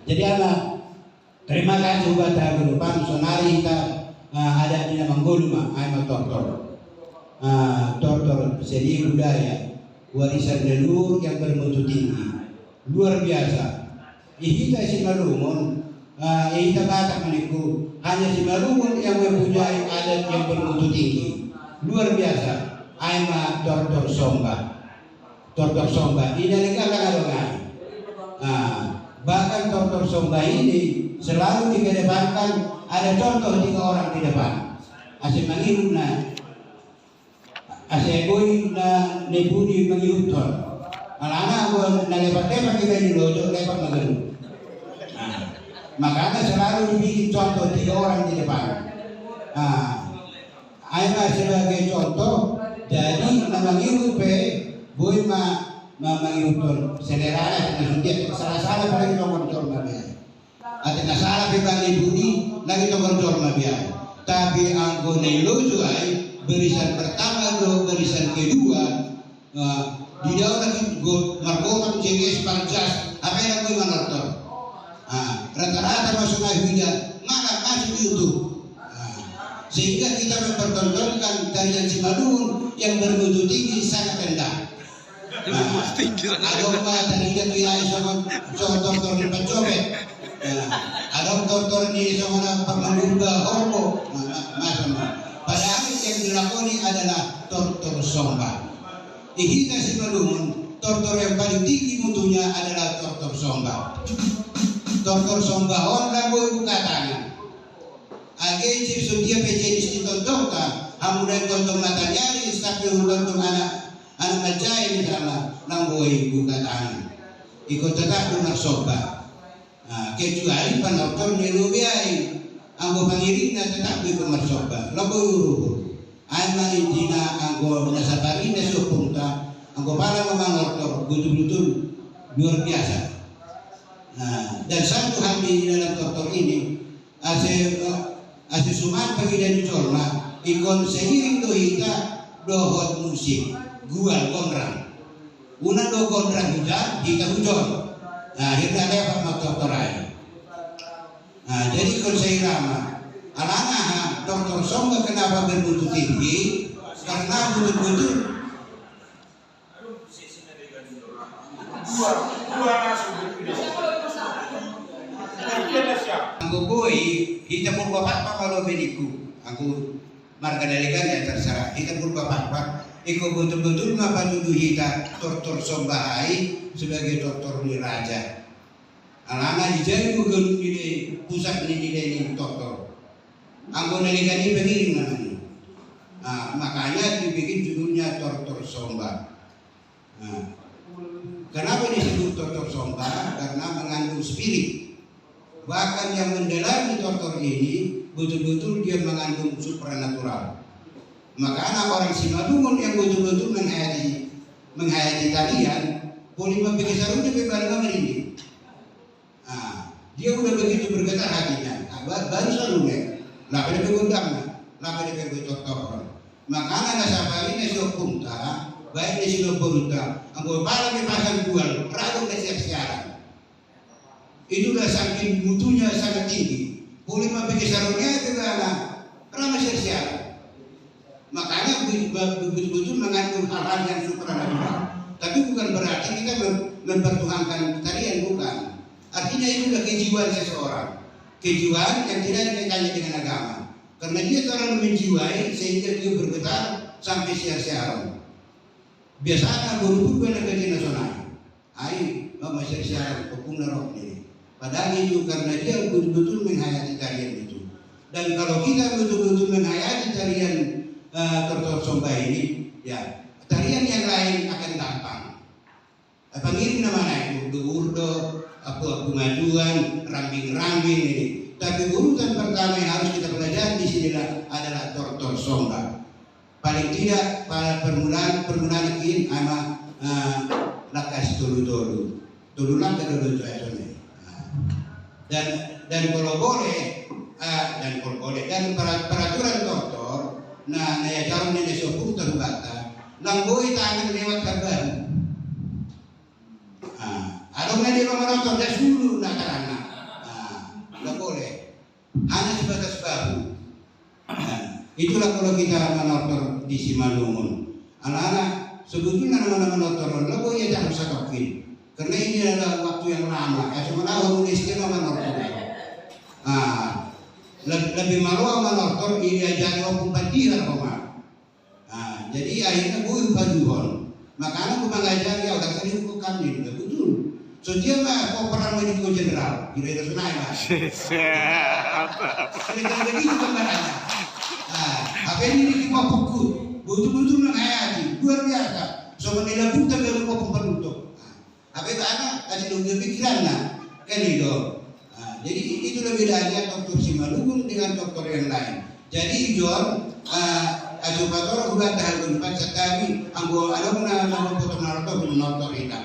Jadi anak terima kasih buat Ragunupan sonari kita ada di Manggulu mah ayam tortor seni budaya warisan leluhur yang bermutu tinggi luar biasa. Kita Simalungun kita batak meniku hanya Simalungun yang mempunyai adat yang bermutu tinggi luar biasa. Ayam tortor somba ini negara bahkan tortor somba ini selalu dikedepankan. Ada contoh 3 orang di depan. Asyik mangihut na, asyik boy na nebudi mangihut ton. Alana ako nalepat-lepat kita di lojo, lepat magalu. Makanya selalu dibikin contoh 3 orang di depan. Ayah sebagai contoh, jadi mangihut pe, boy mangihut ton. Selerana dia salah-salah paling nomor jorma biaya. At nasalah pe bang nebudi. Lagi nomor jorma biar, tapi angko nelojo ay barisan pertama do barisan kedua di dalam lagi markotam cenges parjas apa yang gue manartor rata-rata masuk vida mana masuk YouTube sehingga kita mempertontonkan tarian Simalungun yang bermutu tinggi sangat rendah. Agama tadinya tuh ya sama contoh di pencobek. Ada tortor di sana pemangguga homo macam. Padahal yang dilakoni adalah tortor somba. Kita Simalungun tortor yang paling tinggi mutunya adalah tortor somba. Dr. Sombahon lagu buka tangan. Age cip sudia PCDs ditontonkan, hamudan tontong mata nyaris tapi tontong anak macai misalnya langgoi buka tangan. Ikut tetap dengan sobat. Kecuali penonton nilubiai, anggo pangiringna tetap di pemersobat. Lagu uruh. Aima intina anggo nasabarina supunta, anggo pala memangortor betul-betul luar biasa. Dan satu hal di dalam dokter ini, ase suman pagi dari colma, ikon seiring dohita dohot musik, gual kondrang, una do kondrang hujan, kita hujan. Akhirnya lewat mak dokter aja. Jadi ikon seirama, alangah dokter Somba kenapa bermutu tinggi? Karena betul-betul aku boy, kita pun bapak kalau beniku, aku marga dalikan ya terserah. Kita pun bapak, ikut betul-betul ngapa tuduh kita dokter Sombahai sebagai dokter ni raja. Alangkah dijadi bukan nilai pusat nilai dokter. Aku dalikan ini begini namanya. Makanya dibikin judulnya dokter Somba. Kenapa disebut dokter Somba? Karena mengandung spirit. Bahkan yang mendalami dokter ini betul-betul dia mengandung supranatural. Maka anak orang Simalungun yang betul-betul menghayati talian, boleh membuat sarungnya berbalik merinding. Dia udah begitu bergetar hatinya. Baru sarungnya, lapan dia begundangnya, lapan dia begotokor. Maka anak sabarina sopunta, baik di sini berunta, anggo pala pasang jual, ragu kesiap-siaran. Itulah saking mutunya sangat tinggi. Boleh membuat sarungnya juga anak ramah siaran. Makanya betul-betul mengandung hal-hal yang supranatural. Tapi bukan berarti kita mempertuhankan tarian, bukan. Artinya itulah kejiwaan seseorang. Kejiwaan yang tidak dikaitkannya dengan agama. Karena dia terlalu menjiwai sehingga dia bergetar sampai siar-siaran. Biasanya guru pun negara nasional. Ayo, mama siar-siaran, kepung narok ini. Padahal itu karena dia betul-betul menghayati tarian itu. Dan kalau kita betul-betul menghayati tarian Dokter Somba ini, ya tarian yang lain akan gampang. Panggil namanya itu urdo, apa pengajuan, rambing-rambing ini. Tapi urutan pertama yang harus kita pelajari di sini adalah Dokter Somba. Paling tidak pada permulaan ini sama lakas tulu-tulu, tululang ke dulu itu. Dan kalau boleh dan peraturan dokter, nah ya jarum ini sepuluh terbata, langgoi tangan lewat kabar. Ada di rumah dokter dah dulu nak karena, nggak boleh, hanya sebatas bahu. Itulah kalau kita menokter di Simalungun. Anak-anak sebetulnya nama-nama dokter, langgoi ya jangan satokin. Karena ini adalah waktu yang lama. Sebenarnya Indonesia menonton. Lebih malu menonton ini aja 24 jam koma. Jadi akhirnya gue paduhon. Makanya gue mengajari ya orang tadi bukan ini betul. So dia mah operan medico general di daerah Sunai mas. Mereka begitu gambarannya. Apa ini di Papua betul-betul menghayati luar biasa. So menilai buta dari Papua penutup. Apa itu anak kasih dong pikiran lah kan itu. Jadi itulah bedanya dokter Simalungun dengan dokter yang lain. Jadi John asupator udah tahan berempat sekali anggo ada nama potong naruto menonton itu.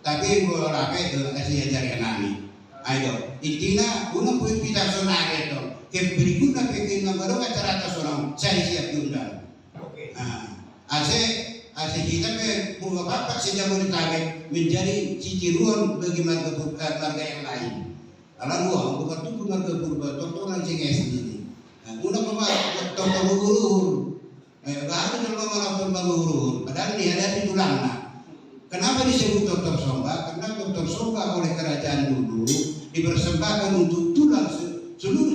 Tapi kalau rapi kasih ajaran nami. Ayo intinya unang punya kita sonare itu. Berikutnya bikin baru acara atas saya siap diundang. Asal kita purba bapak sejak Bodetabek menjadi ciciruan bagi marga yang lain. Kalau gua bukan tuh marga purba, dokter langsung sendiri. Udah bapak dokter luhur, baru kalau dokter luhur, padahal dihadapi tulangnya. Kenapa disebut dokter Somba? Karena dokter Somba oleh kerajaan dulu dipersembahkan untuk tulang seluruh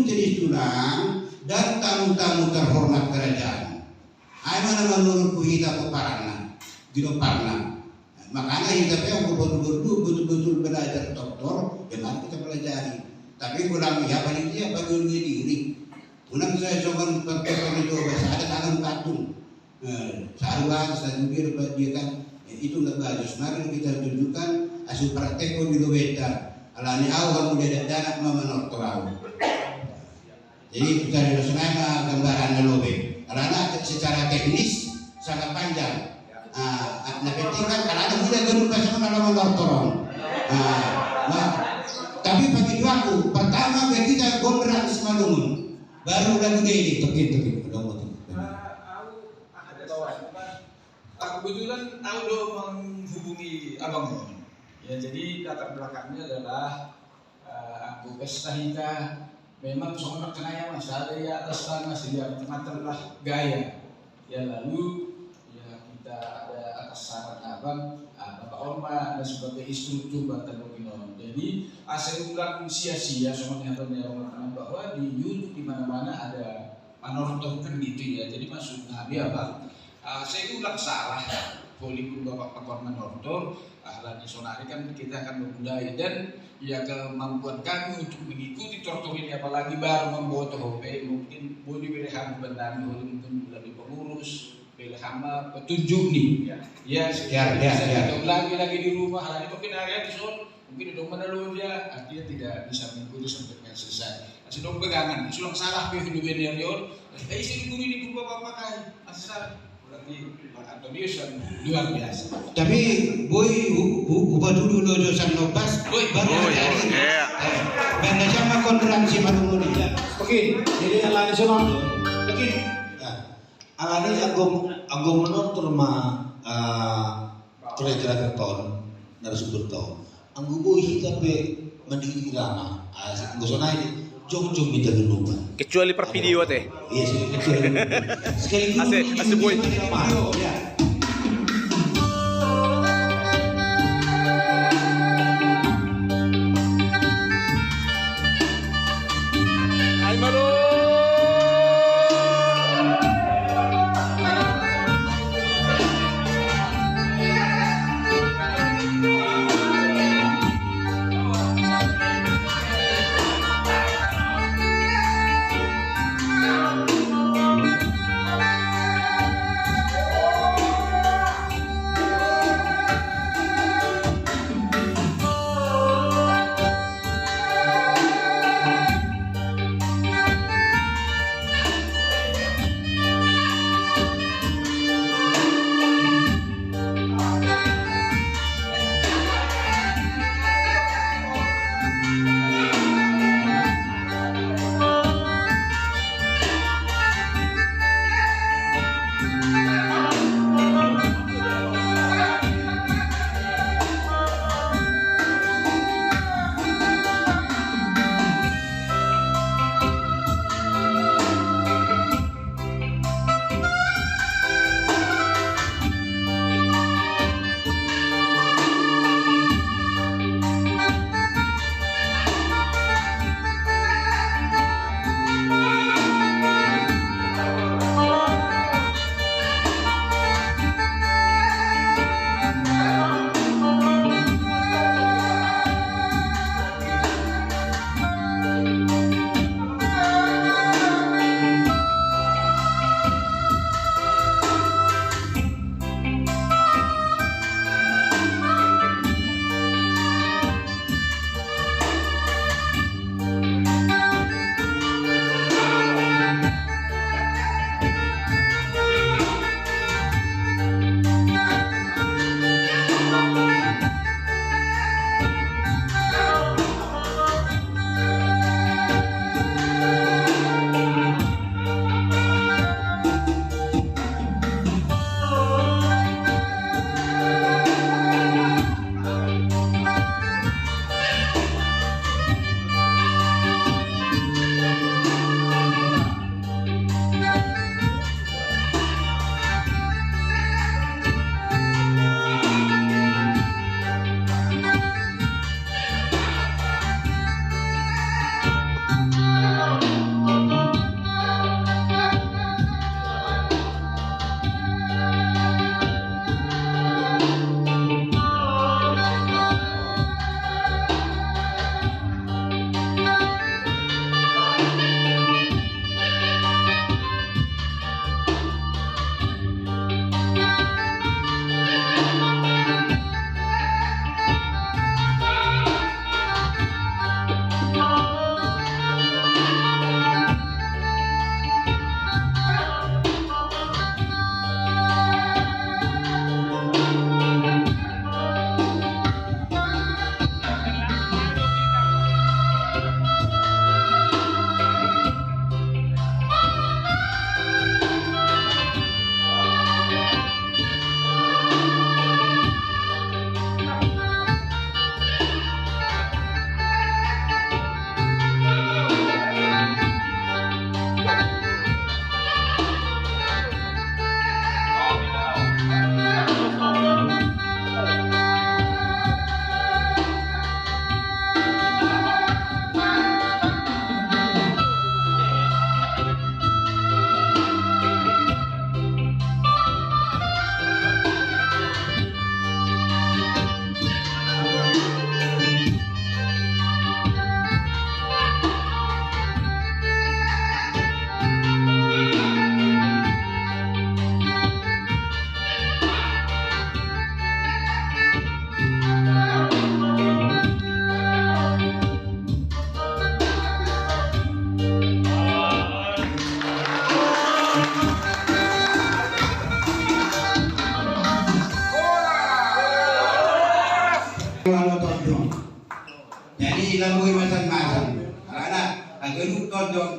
jenis tulang dan tamu-tamu terhormat kerajaan. Ay mana menurut kita peparana, gidoparna. Makanya kita yang gubernur betul-betul belajar doktor, benar kita pelajari. Tapi pulang ya paling dia bagi diri. Pulang saya coba pakai itu bahasa ada tangan patung. Sarwa saya jubir dia kan itu nggak bagus. Mari kita tunjukkan hasil praktek di Lobeta. Alani awal kamu dadak mama nortorau. Jadi kita di sana gambaran Lobe. Karena secara teknis sangat panjang. Nah, penting kan karena ada muda gedung sama nama nortoron. Tapi bagi aku pertama bagi kita gondrak Simalungun, baru lagu ini tekin. Kebetulan Aldo menghubungi Abang. Ya, jadi latar belakangnya adalah aku pesta kita memang soalnya kenanya mas ada ya atas tanah sehingga macam lah gaya. Ya lalu ya kita ada atas saran Abang, Bapak Orma dan sebagai instruktur Banten Rokinon. Jadi saya ulang sia-sia sama niatannya orang bahwa di YouTube di mana-mana ada manortohkan gitu ya. Jadi maksudnya dia Abang. Saya ulang salah, walaupun Bapak Kapolri Manortor, ahli sonari kan kita akan memudai dan ya kemampuan kami untuk mengikuti tortor ini apalagi baru membawa THP mungkin boleh berham benar mungkin lebih pengurus berhama petunjuk nih ya kita lagi di rumah hari ini mungkin hari ini mungkin di mana lu dia artinya tidak bisa mengikuti sampai dengan selesai masih dong pegangan sulang salah ke hidup Rion isi guru ini bapak pakai asal berarti Pak Antonius luar biasa. Tapi boy ubah dulu lojo san lepas baru hari. Benda sama konferensi Malungun ya. Oke, jadi alani sono. Oke. Alani agom menonton kira-kira keton narasumber tahun. Anggo boy tapi mendikit lama. Anggo sono ini jom minta dulu. Kecuali per video teh. Iya sih. Sekali Ase boy. Ya. Ay malo.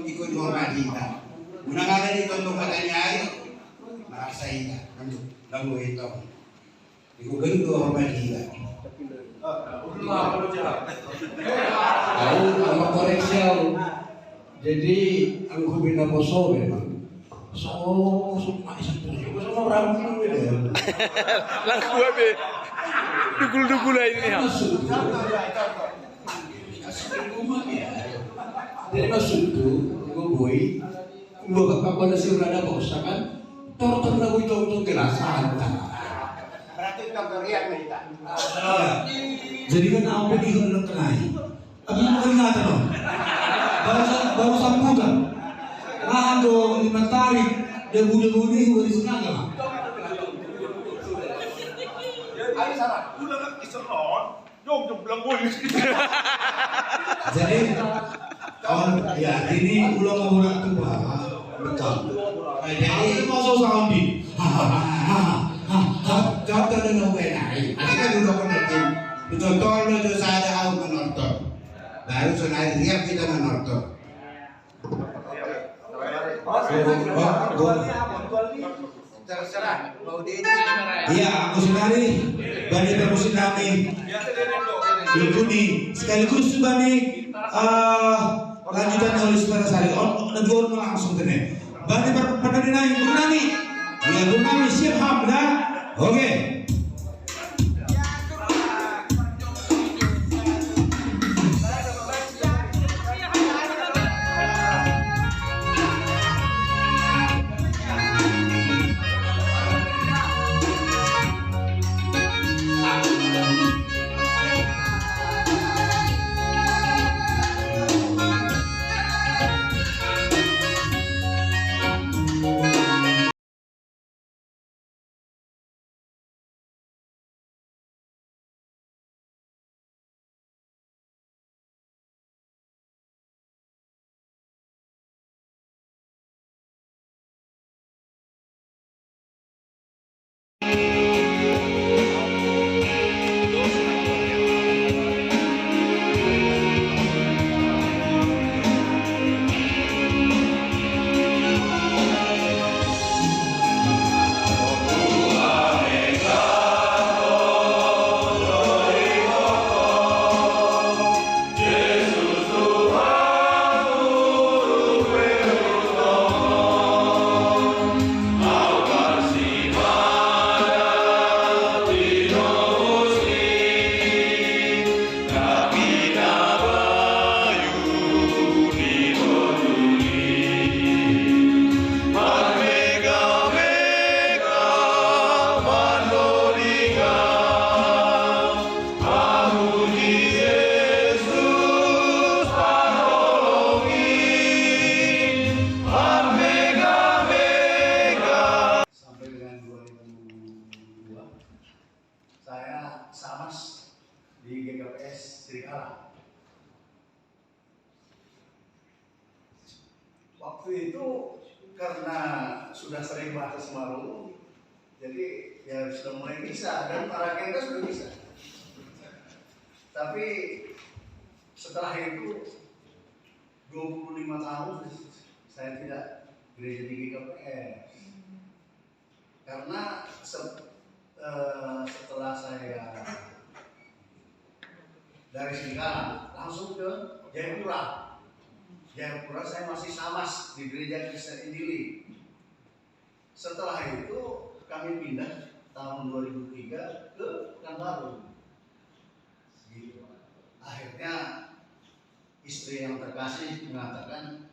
ikut dihormati kita. Gunakan di contoh katanya ayo merasa kita, lalu itu. Ikut gendut hormati kita. Aku sama koreksi jadi aku bina poso memang. So semua sama orang dulu deh. Lang gue be. Dugul-dugul lah ini ya. Jadi maksudku, gue boy, gue kakak ada si berada bos kan, tortor lagu itu gelasan. Berarti dokter yang minta. Jadi kan apa di hendak lain? Tapi bukan ingatan dong. Baru sambutan. Nah, do 5 tarik, debu-debu ini gue di sana lah. Ayo salah. Udah kan iseron, jom bilang gue. Jadi, ya ini ulang orang tua, betul. Jadi masuk sounding, contoh dengan wenai. Ini kan udah peneliti. Contoh itu saya harus menonton. Baru sengaja dia kita menonton. Terserah. Mau di Iya, aku sendiri bani termusin kami. Ini sekaligus bani lanjutan nulis pada sari. Oh, jual langsung kene. Bani pernah nani. Ya, nani siap hamda. Oke. Waktu itu karena sudah sering bahasa Semarang, jadi ya sudah mulai bisa dan para kita sudah bisa. Tapi setelah itu 25 tahun saya tidak gereja di GKPS karena setelah saya dari Singkalang langsung ke Jayapura. Jayapura saya masih samas di gereja Kristen Injili. Setelah itu kami pindah tahun 2003 ke Pekanbaru. Gitu. Akhirnya istri yang terkasih mengatakan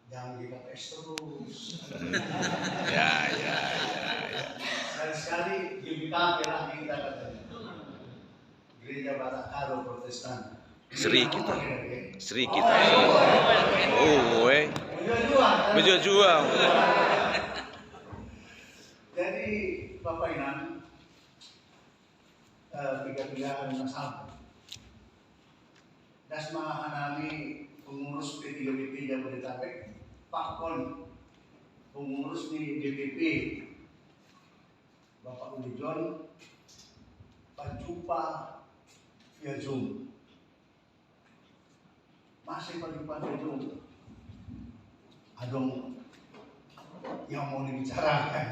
jangan di KPS terus. Ya. Sekali-sekali di KPS lah kita katanya. Gereja Batak Karo Protestan. Seri kita. Oh, Menjual. Jadi Bapak Inan, tiga-tigaan masalah. Dasma Hanami pengurus P3BP Jabodetabek, Pak Kon pengurus di DPP, Bapak Ulijon, Pak Jupa via Zoom. Masih Pak Jupa via Zoom. Adong yang mau dibicarakan.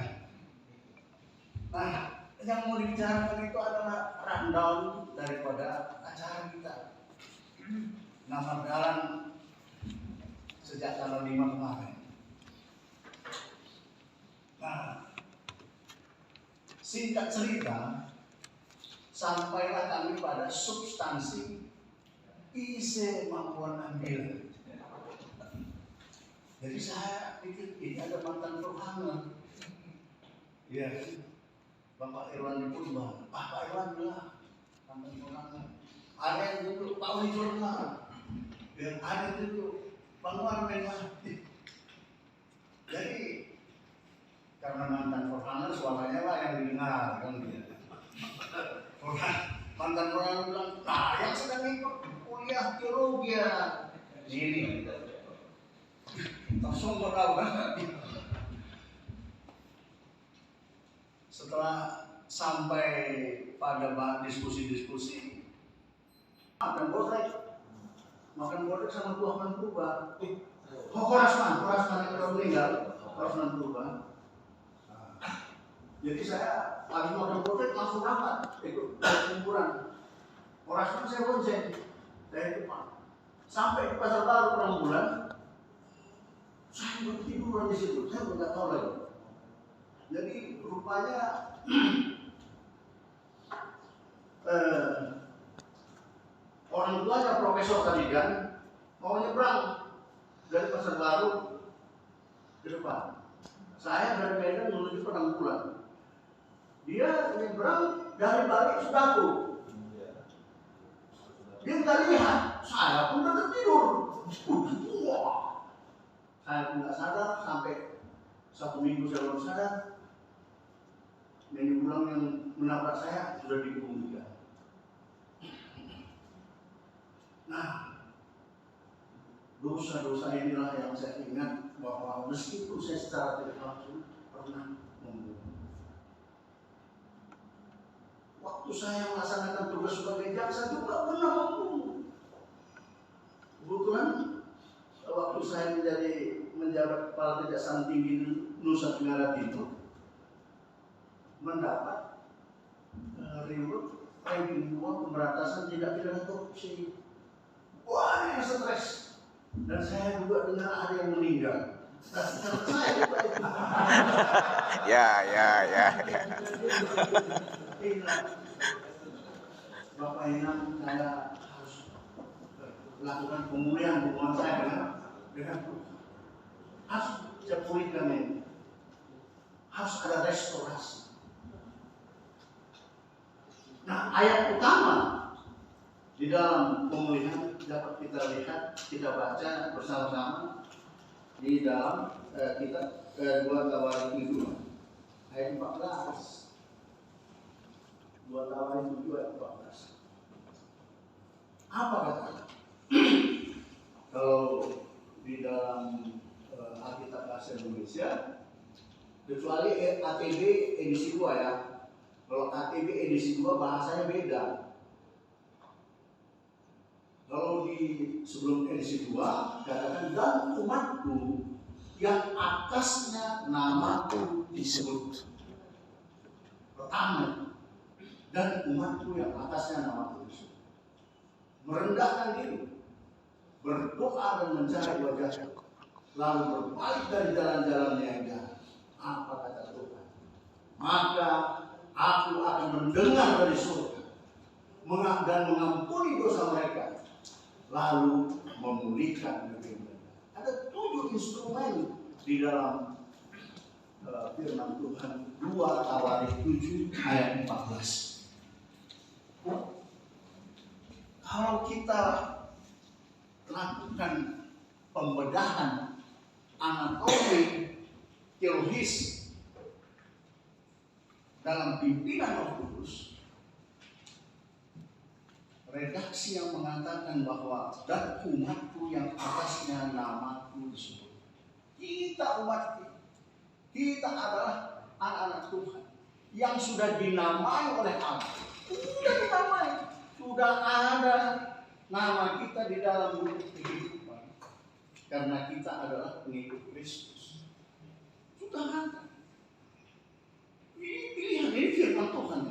Nah, yang mau dibicarakan itu adalah rundown daripada acara kita. Nama jalan sejak tanggal 5 kemarin. Nah, singkat cerita, sampailah kami pada substansi isi mampuan ambil. Jadi saya pikir ini ada mantan rohani. Ya, Bapak Irwan Purba, Bapak Irwan bilang mantan rohani. Ada yang duduk Pak Wijurna, dan ada yang duduk Bang Warmen. Jadi karena mantan rohani suaranya lah yang didengar kan dia. Mantan rohani bilang, nah yang sedang ikut kuliah teologi ini. Langsung tahu kan? Setelah sampai pada diskusi-diskusi, makan bodrek sama Tuhan Purba. Korasman yang udah meninggal, Korasman Purba. Jadi saya habis makan bodrek langsung rapat, ikut kumpulan. Korasman saya bonceng dari depan. Sampai di Pasar Baru kurang bulan, saya bertiduran di situ, saya nggak tahu lagi. Jadi rupanya orang tuanya profesor tadi kan mau nyebrang dari Pasar Baru ke depan. Saya dari Medan menuju Penanggulan. Dia nyebrang dari balik Sudaku. Dia nggak lihat, saya pun udah tertidur. Wah, saya pun nggak sadar sampai 1 minggu saya baru sadar. Nenek pulang yang menabrak saya sudah dihukum juga. Nah, dosa-dosa inilah yang saya ingat bahwa meskipun saya secara tidak langsung pernah membunuh. Waktu saya melaksanakan tugas sebagai jaksa juga pernah membunuh. Kebetulan waktu saya menjabat kepala Kejaksaan Tinggi Nusa Tenggara Timur, mendapat reward ranking 2 pemberantasan tindak pidana korupsi. Wah, ini stres. Dan saya juga dengar ada yang meninggal. Dan saya juga Ya. Bapak Inam, saya harus lakukan pemulihan hubungan saya dengan harus dipulihkan ini. Harus ada restorasi. Nah, ayat utama di dalam pemulihan dapat kita lihat, kita baca bersama-sama di dalam kitab 2 Tawarikh 7 ayat 14. 2 Tawarikh 7 ayat 14. Apa katanya? Kalau di dalam Alkitab Bahasa Indonesia, kecuali ATB edisi 2 ya. Kalau ATB edisi 2 bahasanya beda. Kalau di sebelum edisi 2 katakan dan umatku yang atasnya namaku disebut. Pertama, dan umatku yang atasnya namaku disebut. Merendahkan diri, berdoa dan mencari wajahku, lalu berbalik dari jalan-jalannya yang jahat. Apa kata Tuhan? Maka aku akan mendengar dari surga dan mengampuni dosa mereka, lalu memulihkan negeri mereka. Ada 7 instrumen di dalam firman Tuhan 2 Tawarikh 7 ayat 14. Kalau kita lakukan pembedahan anatomi teologis dalam pimpinan Roh Kudus, redaksi yang mengatakan bahwa dan umatku yang atasnya namaku disebut. Kita umat, kita adalah anak-anak Tuhan yang sudah dinamai oleh Allah. Sudah dinamai, sudah ada nama kita di dalam buku kehidupan. karena kita adalah pengikut Kristus. Sudah ada. Ini pilihan, ini firman Tuhan.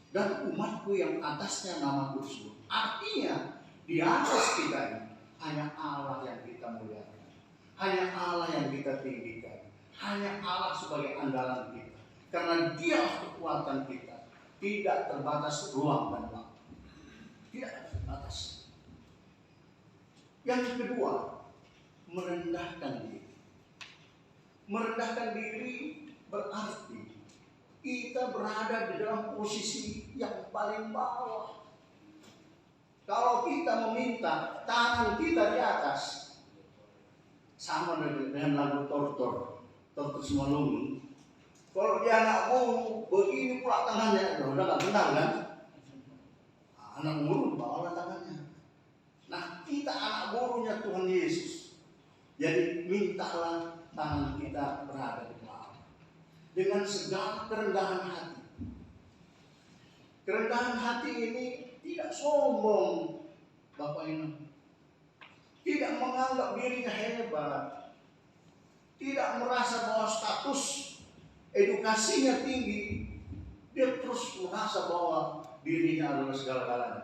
Dan umatku yang atasnya nama Kristus. Artinya di atas kita ini hanya Allah yang kita muliakan, hanya Allah yang kita tinggikan, hanya Allah sebagai andalan kita. Karena Dia kekuatan kita, tidak terbatas ruang dan waktu, tidak terbatas. Yang kedua, merendahkan diri. Merendahkan diri berarti kita berada di dalam posisi yang paling bawah. Kalau kita meminta tangan kita di atas, sama dengan lagu Tortor Simalungun. Kalau dia anak guru, begini pula tangannya, udah nggak benar kan? Anak guru bawalah tangannya. Nah, kita anak gurunya Tuhan Yesus. Jadi mintalah tangan kita berada di bawah dengan segala kerendahan hati. Kerendahan hati ini tidak sombong, Bapak ini. Tidak menganggap dirinya hebat. Tidak merasa bahwa status edukasinya tinggi. Dia terus merasa bahwa dirinya adalah segala-galanya.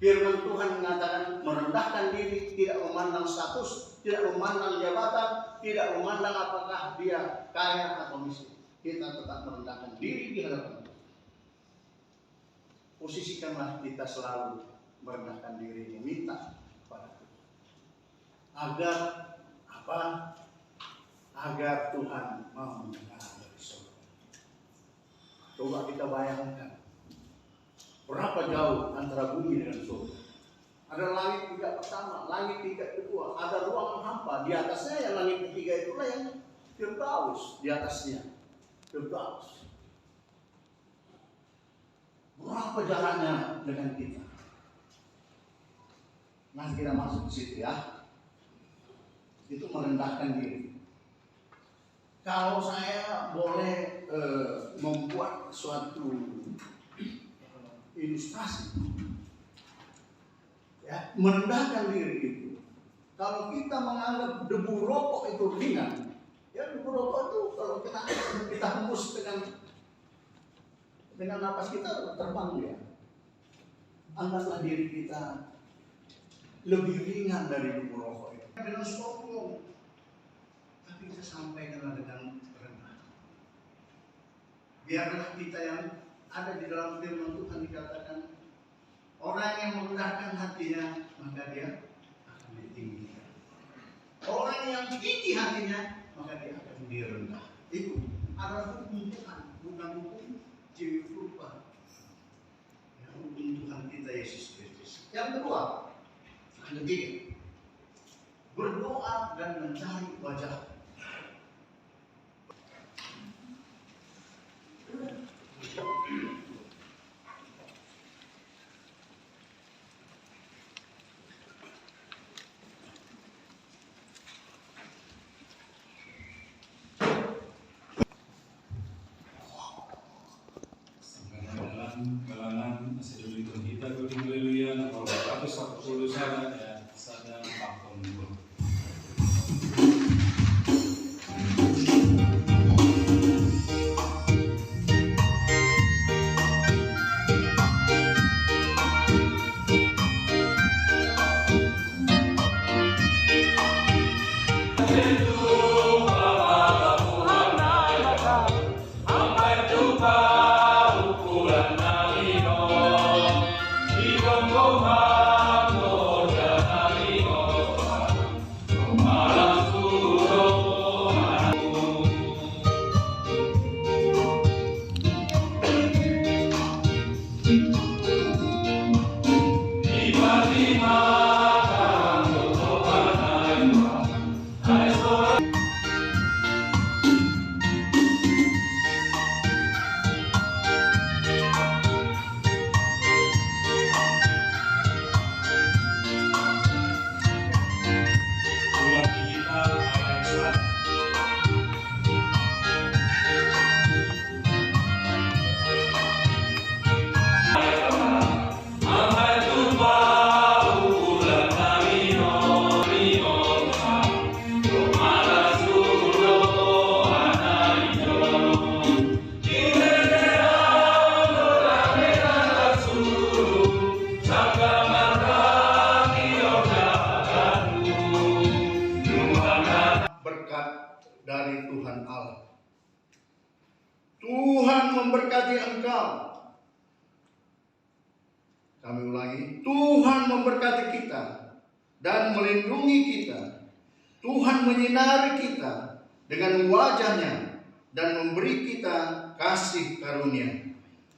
Firman Tuhan mengatakan merendahkan diri, tidak memandang status, tidak memandang jabatan, tidak memandang apakah dia kaya atau miskin. Kita tetap merendahkan diri di hadapan Tuhan. Posisikanlah kita selalu merendahkan diri, minta pada Tuhan. Agar apa? Agar Tuhan mau mendengar dari surga. Coba kita bayangkan berapa jauh antara bumi dengan surga. Ada langit tingkat pertama, langit tingkat kedua, ada ruangan hampa. Di atasnya yang langit ketiga itulah yang Firdaus, di atasnya Firdaus. Berapa jaraknya dengan kita? Nanti kita masuk ke situ ya. Itu merendahkan diri. Kalau saya boleh membuat suatu ilustrasi, ya, merendahkan diri itu. Kalau kita menganggap debu rokok itu ringan, ya debu rokok itu kalau kita hembus dengan napas kita terbang ya. Anggaplah diri kita lebih ringan dari debu rokok itu. Dengan sombong, tapi kita sampaikan dengan rendah. Biarlah kita yang ada di dalam firman Tuhan dikatakan, orang yang merendahkan hatinya maka dia akan ditinggikan. Orang yang tinggi hatinya maka dia akan direndah. Itu adalah hukum Tuhan, bukan hukum ciri rupa. Ya, hukum Tuhan kita Yesus Kristus. Yang kedua, yang ketiga, berdoa dan mencari wajah. Kalangan sedulur kita haleluya na pagkatapos sa pagkulusan at sadang pagpapalingkod. Tuhan Allah. Tuhan memberkati engkau. Kami ulangi, Tuhan memberkati kita dan melindungi kita. Tuhan menyinari kita dengan wajahnya dan memberi kita kasih karunia.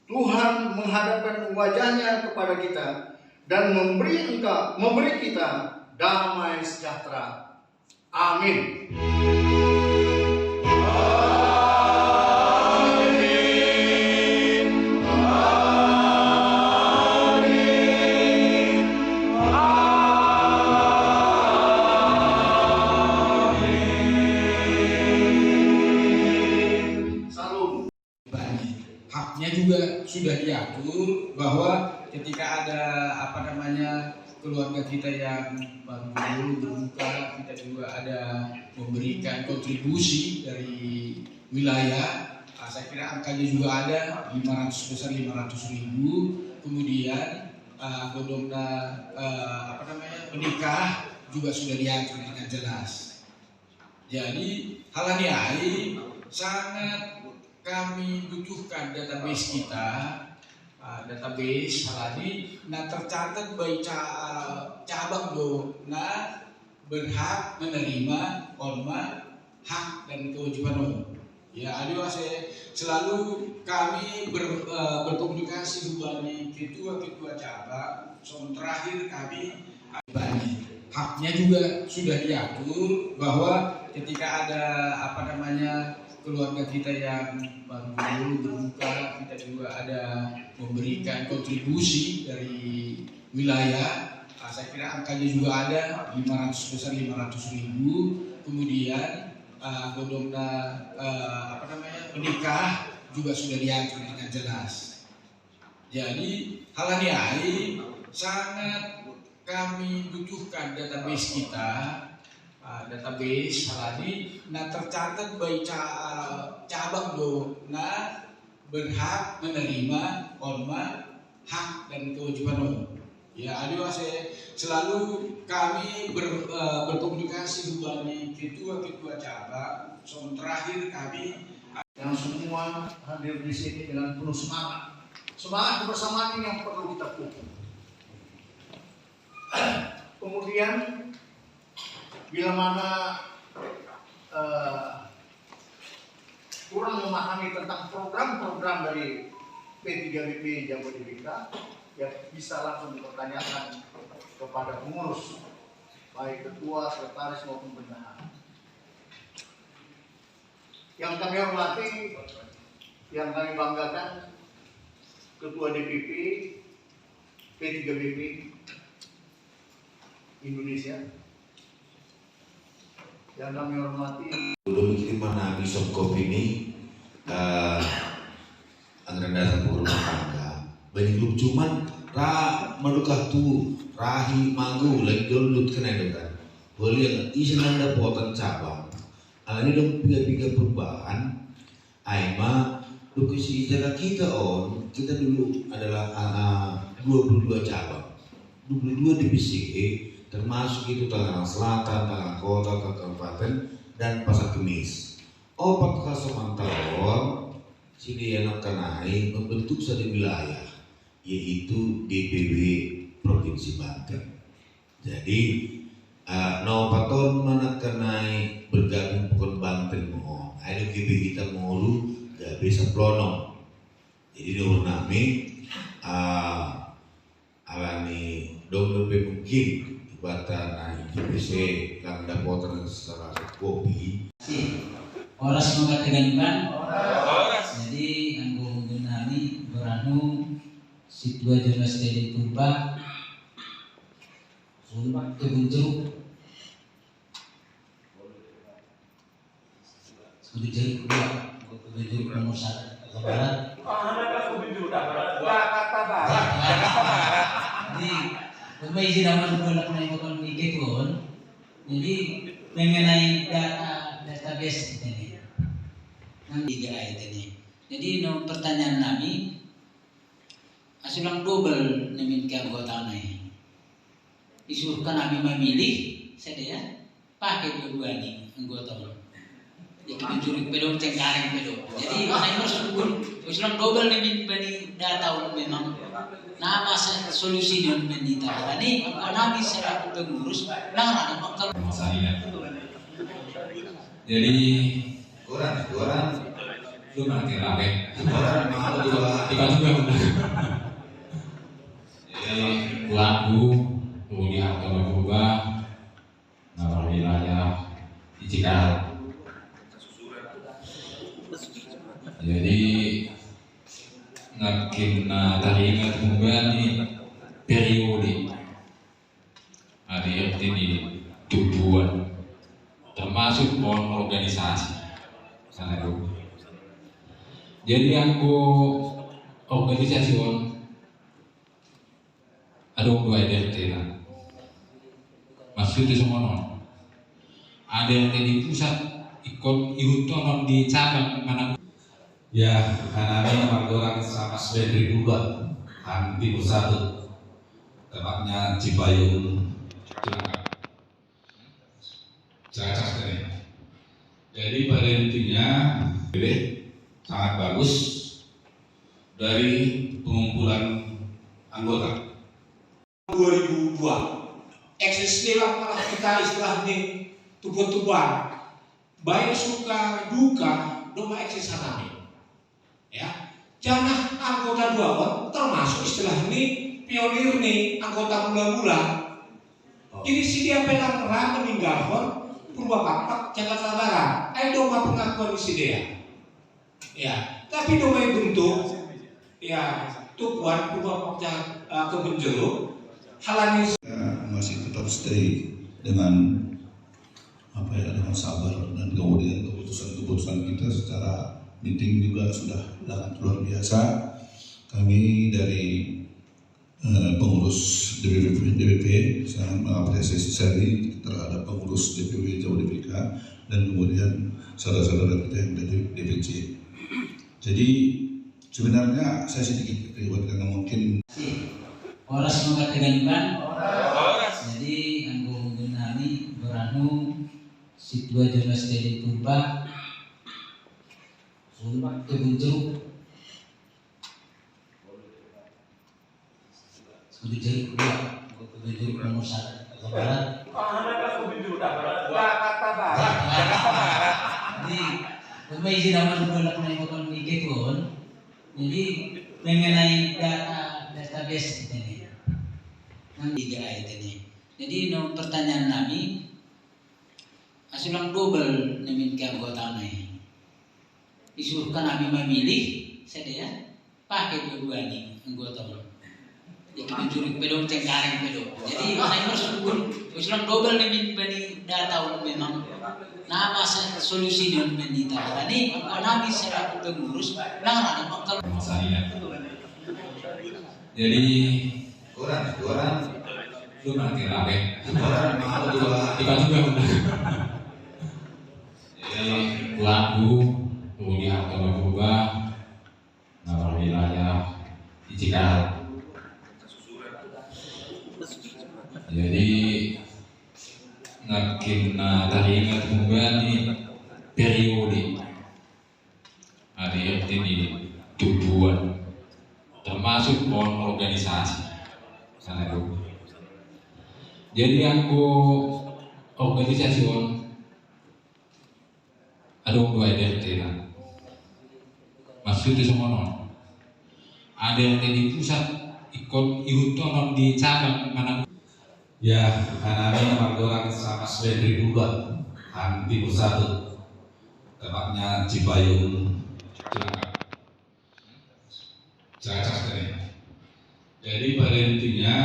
Tuhan menghadapkan wajahnya kepada kita dan memberi kita damai sejahtera. Amin. Haknya juga sudah diatur bahwa ketika ada keluarga kita yang baru berbuka, kita juga ada memberikan kontribusi dari wilayah. Saya kira angkanya juga ada 500.000. Kemudian godongna menikah juga sudah diatur dengan jelas. Jadi hal ini sangat kami butuhkan database kita, database halani na tercatat baik cabang do na berhak menerima hormat hak dan kewajiban. Ya, selalu kami berkomunikasi dengan ketua-ketua cabang. Terakhir kami haknya juga sudah diatur bahwa ketika ada keluarga kita yang baru berbuka, kita juga ada memberikan kontribusi dari wilayah. Saya kira angkanya juga ada 500.000. Kemudian godongna menikah juga sudah diatur dengan jelas. Jadi hal ini sangat kami butuhkan database kita. Database halani na tercatat baik cabang do na berhak menerima hormat hak dan kewajiban. Ya, selalu kami berkomunikasi dengan ketua-ketua cabang. Terakhir kami yang semua hadir di sini dengan penuh semangat. Semangat kebersamaan ini yang perlu kita pupuk. Kemudian bila mana kurang memahami tentang program-program dari P3BP Jabodebeka, ya bisa langsung dipertanyakan kepada pengurus, baik ketua, sekretaris maupun bendahara. Yang kami hormati, yang kami banggakan, Ketua DPP P3BP Indonesia. Yang kami hormati belum kiriman nabi sob ini anggaran dasar rumah tangga banyak lu cuman medukah tu rahi manggu lagi download kena kan boleh isi nanda potan cabang ini dong tiga perubahan aima lokasi jaga kita kita dulu adalah 22 cabang 22 divisi termasuk itu Tangerang Selatan, Tangerang Kota, Kabupaten, dan Pasar Kemis. 4 tahun sini yang kanai membentuk satu wilayah, yaitu DPW Provinsi Banten. Jadi, 4 tahun mana kanai bergabung pukul Banten mohon. Ada GB kita mohon gak bisa pelonong. Jadi nomor nami alani dong lebih mungkin batana IPC kang dapotan secara kopi. Oras mengatakan jadi anggo genani beranu situa jelas dari Purba Sulman kebentuk kebentuk nomor 1 Barat. Jakarta Barat. Jadi izin nama bolak naik ekonomi ketuan. Jadi mengenai database ini, nanti gerai ini. Jadi pertanyaan kami, asulang double nemin ke anggota naik. Disuruhkan kami memilih, saya pakai dua-dua nih anggota. Ya kita jurik pedong cengkareng pedong. Jadi mana yang bersukun, usulan double nih bani data memang nama solusi dan menita. Tadi nabi selaku pengurus, nah ada Jadi Orang lu nanti rapi. orang mau juga Kita juga udah. Jadi pelaku kemudian agama berubah, nama wilayah di Cikal. Jadi ngakin tadi ingat kembali periode ada yang ini tujuan termasuk pohon organisasi sana dulu. Jadi aku organisasi ada dua RT lah. Maksudnya semua ada yang di pusat ikut iutonom di cabang mana. Ya, karena ini marga orang sama Swedri dua, Timur 1, tempatnya Cipayung, Cilacap tadi. Jadi pada intinya sangat bagus dari pengumpulan anggota. 2002 eksistilah malah kita istilah ini tubuh-tubuhan baik suka duka doma eksis hanami ya jangan anggota dua termasuk istilah ini pionir nih anggota mula-mula ini si dia pelang rang meninggalkan Purwakarta Jakarta Barat doma pengakuan si dia ya tapi doma bentuk ya tubuhan Purwakarta Kebenjeruk halani masih tetap stay dengan dengan sabar dan kemudian keputusan kita secara meeting juga sudah sangat luar biasa. Kami dari pengurus DPP sangat mengapresiasi sekali terhadap pengurus DPW Jabodetabek dan kemudian saudara-saudara kita yang dari DPC. Jadi sebenarnya saya sedikit keliwat karena mungkin Horas mengatakan jadi anggo genani beranu si 2 jelas dari Purba Sulmak Kebenjeruk Kebenjeruk 2 Kebenjeruk nomor 1 ke barat Jakarta Barat jadi pemain izin nama sebuah penaikan nikah pun jadi mengenai database ini tiga ini. Jadi pertanyaan kami asulang double nemin ke anggota ini. Disuruhkan kami memilih saya pakai dua-dua nih anggota. Ya kita jurik pedong cengkareng pedong. Jadi mana yang bersukun asulang double nemin bani data memang nama solusi dan menita. Tadi nabi selaku pengurus nah ada makal. Jadi orang lu nanti rapi. orang mau juga Kita juga udah. Jadi pelaku kemudian agama berubah, nama wilayah di Cikal. Jadi ngakin tadi ingat kembali periode ada yang ini tujuan termasuk pohon organisasi sana dulu. Jadi aku organisasi ada dua RT lah. Maksudnya semua ada yang di pusat ikut iutonom di cabang mana. Ya, karena ini marga orang sama Swedri dua, Timur 1, tempatnya Cipayung, Cilacap tadi. Jadi pada intinya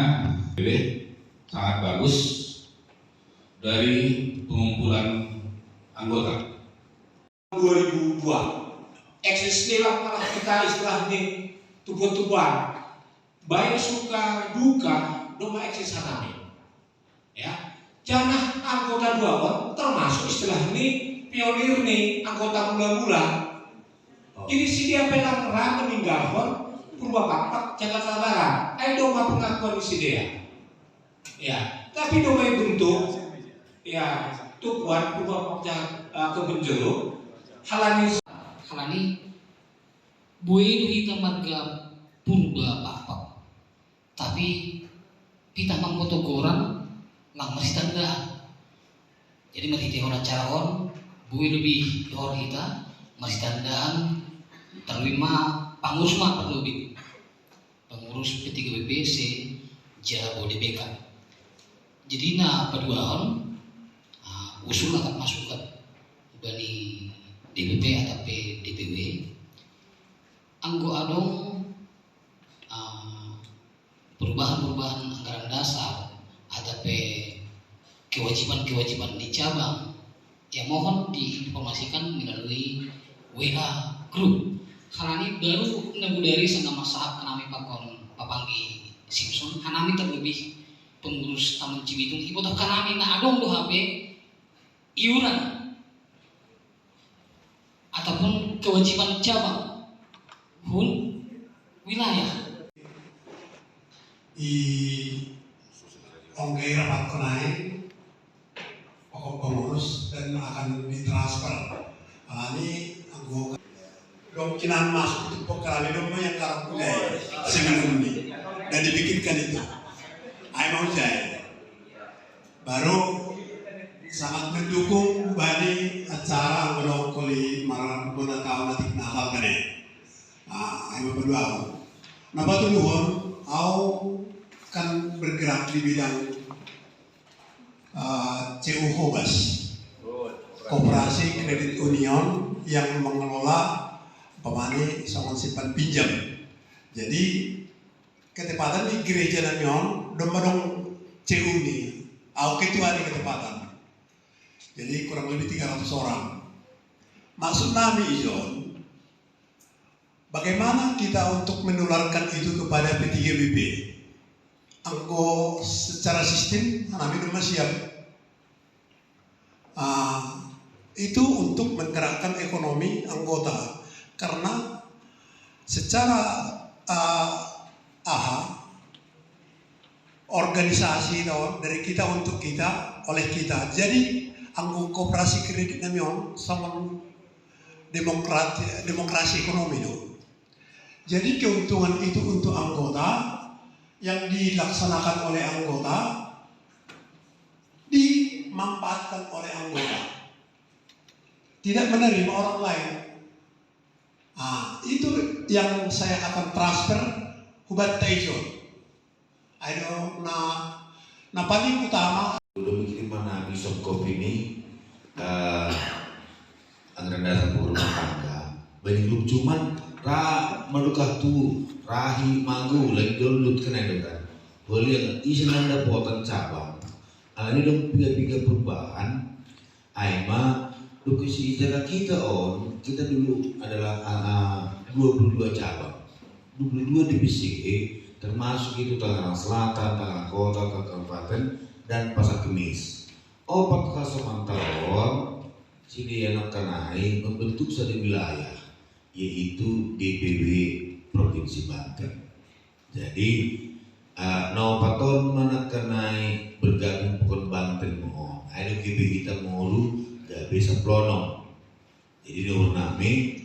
sangat bagus dari pengumpulan anggota. 2002 eksistilah malah kita istilah ini tubuh-tubuhan baik suka duka doma eksis hanami ya jangan anggota dua termasuk istilah ini pionir nih anggota mula-mula ini si dia pelang rang meninggalkan Purwakarta Jakarta Barat doma pengakuan si dia ya tapi doma bentuk ya tubuhan Purwakarta Kebenjeruk halani buelu hita marga purba pakpak tapi pita mangkotogoran lang masih tanda jadi masih orang caron buelu lebih orang hita masih tandaan terlima pengurus mah lebih pengurus P3 BPC Jabodetabek jadi na paduahan usul akan masuk ke bani DPP atau DPW anggo adong perubahan anggaran dasar atau kewajiban di cabang yang mohon diinformasikan melalui WA grup. Halani baru nabudari sama masyarakat kanami pakon papanggi Simpson kanami terlebih pengurus Taman Cibitung ibu tak kanami na adong do HP iuran ataupun kewajiban cabang pun wilayah i ongkir rapat kenai pokok pengurus dan akan ditransfer ini anggota kemungkinan masuk itu pokoknya dong yang karang budaya sebelum ini dan dibikinkan itu mau jaya baru sangat mendukung bani acara berokoli marang bona tahun nanti nakal kene ayo berdua napa tuh nuhun au kan bergerak di bidang CU Hobas Koperasi Kredit Union yang mengelola pemani sama simpan pinjam. Jadi ketepatan di gereja Nanion dong CU ini, au ketua di ketepatan. Jadi kurang lebih 300 orang. Maksud nami Ijon, bagaimana kita untuk menularkan itu kepada P3BP? Anggo secara sistem, nami rumah siap. Itu untuk menggerakkan ekonomi anggota karena secara organisasi dari kita untuk kita oleh kita. Jadi anggo koperasi kredit namion sama demokrasi ekonomi itu. Jadi keuntungan itu untuk anggota yang dilaksanakan oleh anggota dimanfaatkan oleh anggota. Tidak menerima orang lain. Itu yang saya akan transfer hubat Taijon. Ayo, nah paling utama. Udah bikin mana Bishop Kopi ini anggaran dasar rumah tangga. Banyak grup cuman melukah tu rahi magu lagi download kena itu kan. Boleh yang isi nanda potan cabang. Ini dong tiga perubahan. Aima lokasi ijazah kita kita dulu adalah 22 cabang, 22 divisi termasuk itu Tangerang Selatan, Tangerang Kota, Tangerang Kabupaten, dan Pasar Kemis. 4 tahun sini anak kanai membentuk satu wilayah yaitu DPW Provinsi Banten. Jadi 4 tahun mana kanai bergabung pokon Banten mohon. Ayo GB kita mohon gak bisa plono. Jadi nur nami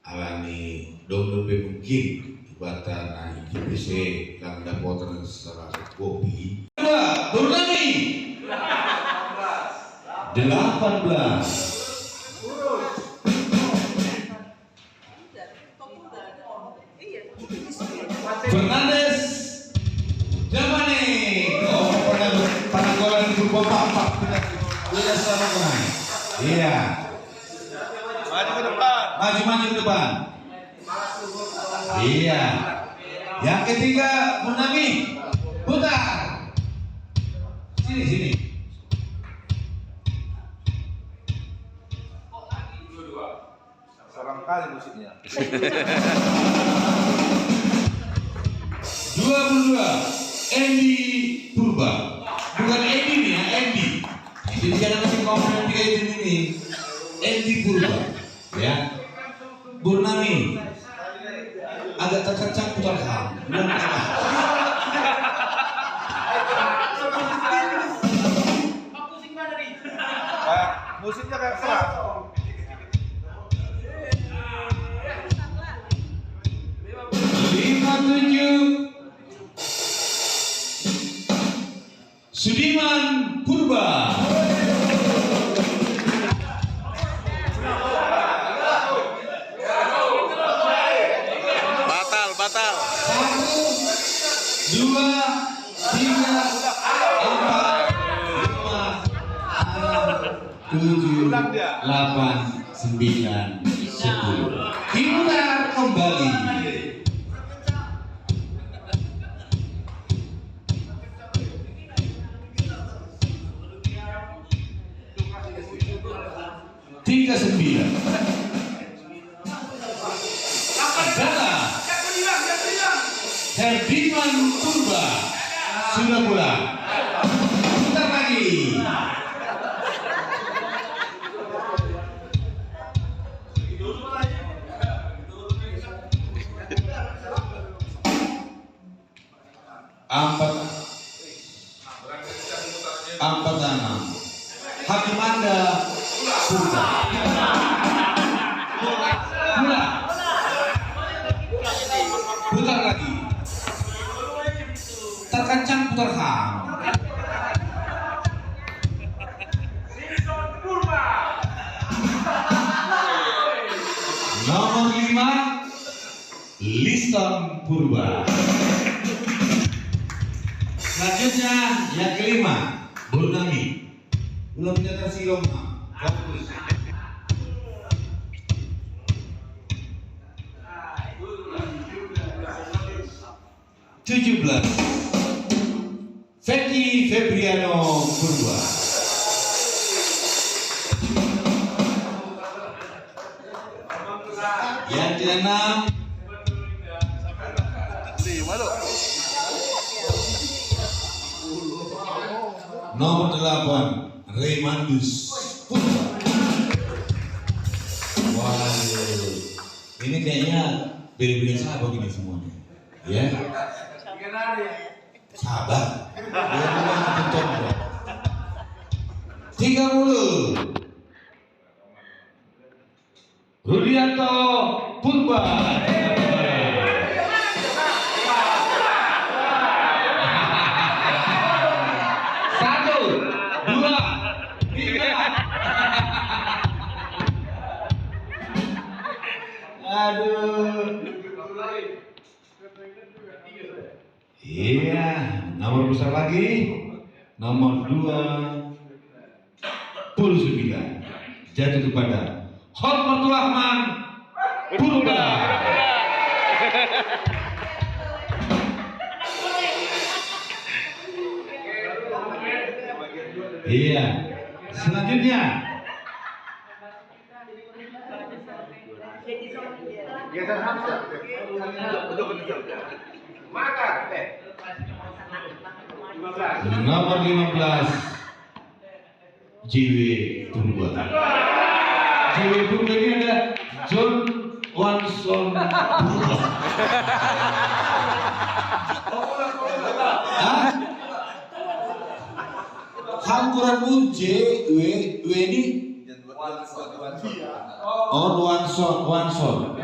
alani dong lebih mungkin ibatan IPC kang dapotan secara kopi. Nur nami 18. Fernandes Jamani. Penanggolan berupa pak kita selama menang. Iya. Maju ke depan. Maju ke depan. Iya. Yang ketiga Munami. Putar. Sini. Seram kali musiknya. 22 Andy Purba. Bukan Andy nih ya, Andy. Jadi jangan kasih komen 3 ini. Andy Purba. Ya. Burnami. Agak terkacang putar ham. Musiknya kayak keras. Sudiman Purba. Batal. 1, 2, 3, 4, 5, 6, 7, 8, 9, 10. Diputar kembali. Tiga 9 adalah Herdiman Purba sudah pulang. Putar lagi. Empat 6. Hakim Anda Purba. Putar lagi. Terkencang putar ham. Nomor 5 Liston Purba. Selanjutnya yang kelima Burnami. Belum menyetar silom. Fokus. 17 Fethi Febriano Purba. Yang keenam nomor 8 Raymandus Purba. Waduh, ini kayaknya beli-beli sahabat ini semuanya, ya. Sabar. 30 Rudianto Purba. 1, 2, 3. Aduh. Iya, nomor besar lagi. Nomor 29 jatuh kepada Hormatul Rahman Purba. Iya. Selanjutnya nomor 15 JW Purba. JW Purba ini ada John Wanson Purba. Hampuran J W ini Wanson.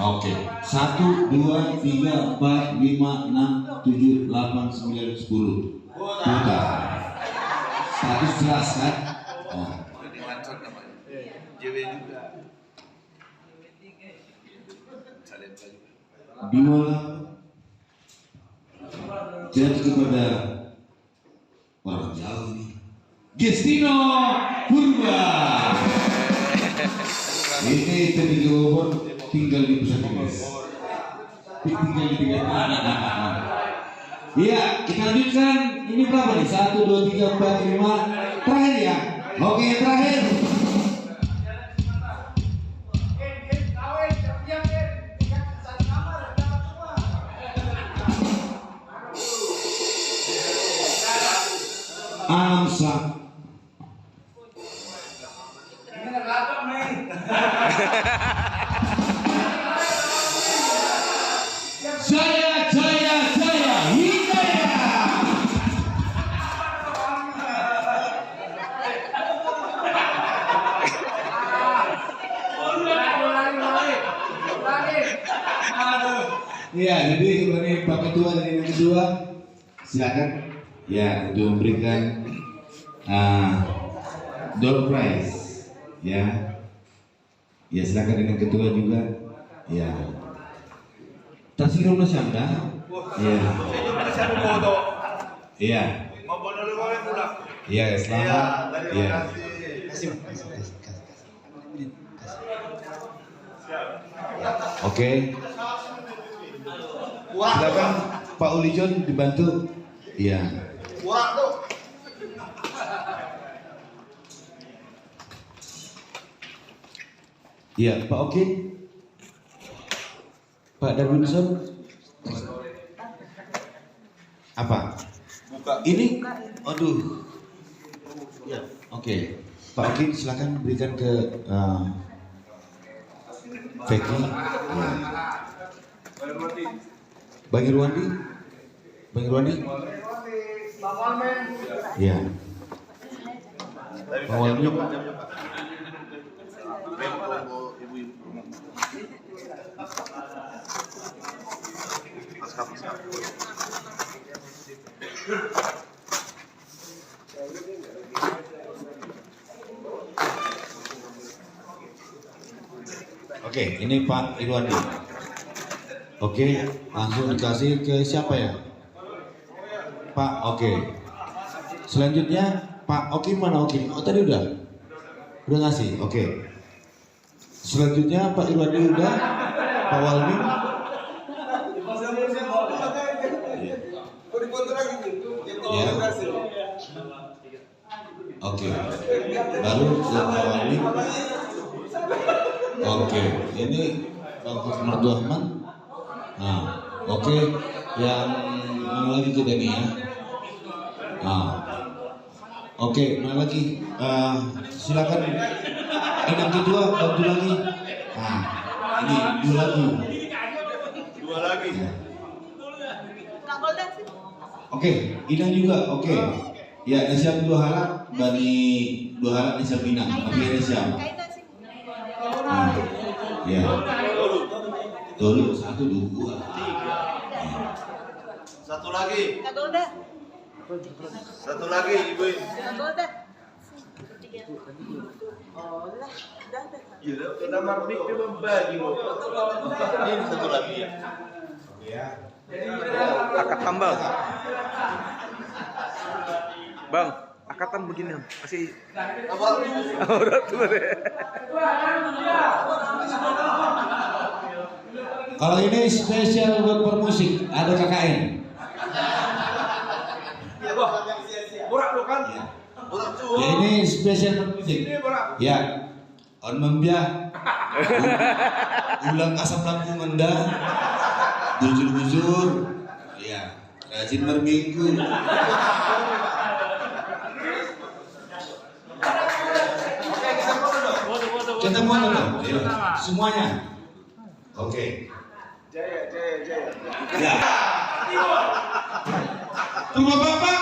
Oke. 1, 2, 3, 4, 5, 6, 7, 8, 9, 10. Putar. Status jelas kan? Oh. Dua jatuh kepada orang jauh ini. Gestino Purba. Ini tadi Bogor tinggal di pusat Inggris. Tinggal di Iya, kita lanjutkan. Ini berapa nih? 1, 2, 3, 4, 5. Terakhir ya. Oke, terakhir. Amsa. Jaya Hidayah. Iya, jadi ini Pak Ketua dan Ibu Ketua, silakan ya untuk memberikan door prize, ya. Ya silakan dengan Ketua juga, ya. Tasirul Nasyanda, ya. Iya. Iya, selamat. Iya. Oke. Silakan Pak Ulijon dibantu. Iya. Iya, Pak Oki. Pak Darwinson. Apa? Ini, aduh. Ya, oke. Pak Oki silakan berikan ke Peggy. Bang Irwandi. Bang Irwandi. Iya. Bang Waldi. Oke, ini Pak Irwandi. Oke, langsung dikasih ke siapa ya? Pak, oke. Selanjutnya Pak Oki mana Oki? Oh tadi udah ngasih, oke. Selanjutnya Pak Irwandi udah, Pak Waldi. Ya. Oke. Baru ke Pak Waldi. Oke, ini Bang Husnul Rahman. Nah, oke, yang mana lagi kita nih ya? Nah, oke, mana lagi? Silakan Inang Ketua bantu lagi. Nah, ini dua lagi. Ya. Oke, Inang juga, oke. Ya, Nasiam dua halak, Bani dua halak Nasiam Inang, tapi Nasiam. Nah, ya. Dulu satu dua. Satu lagi. Satu lagi, Ibu. Iya, kena marbik dia membagi. Ini satu lagi ya. Ya. Akad tambal. Bang, akatan begini masih Kalau ini spesial buat permusik, ada KKN. Ya, ini spesial permusik. Ya, on membiah, ulang asam lambung anda, bujur-bujur, ya, rajin berminggu. Kita mau dulu, semuanya. Oke. Jaya. Ya. Tunggu Bapak.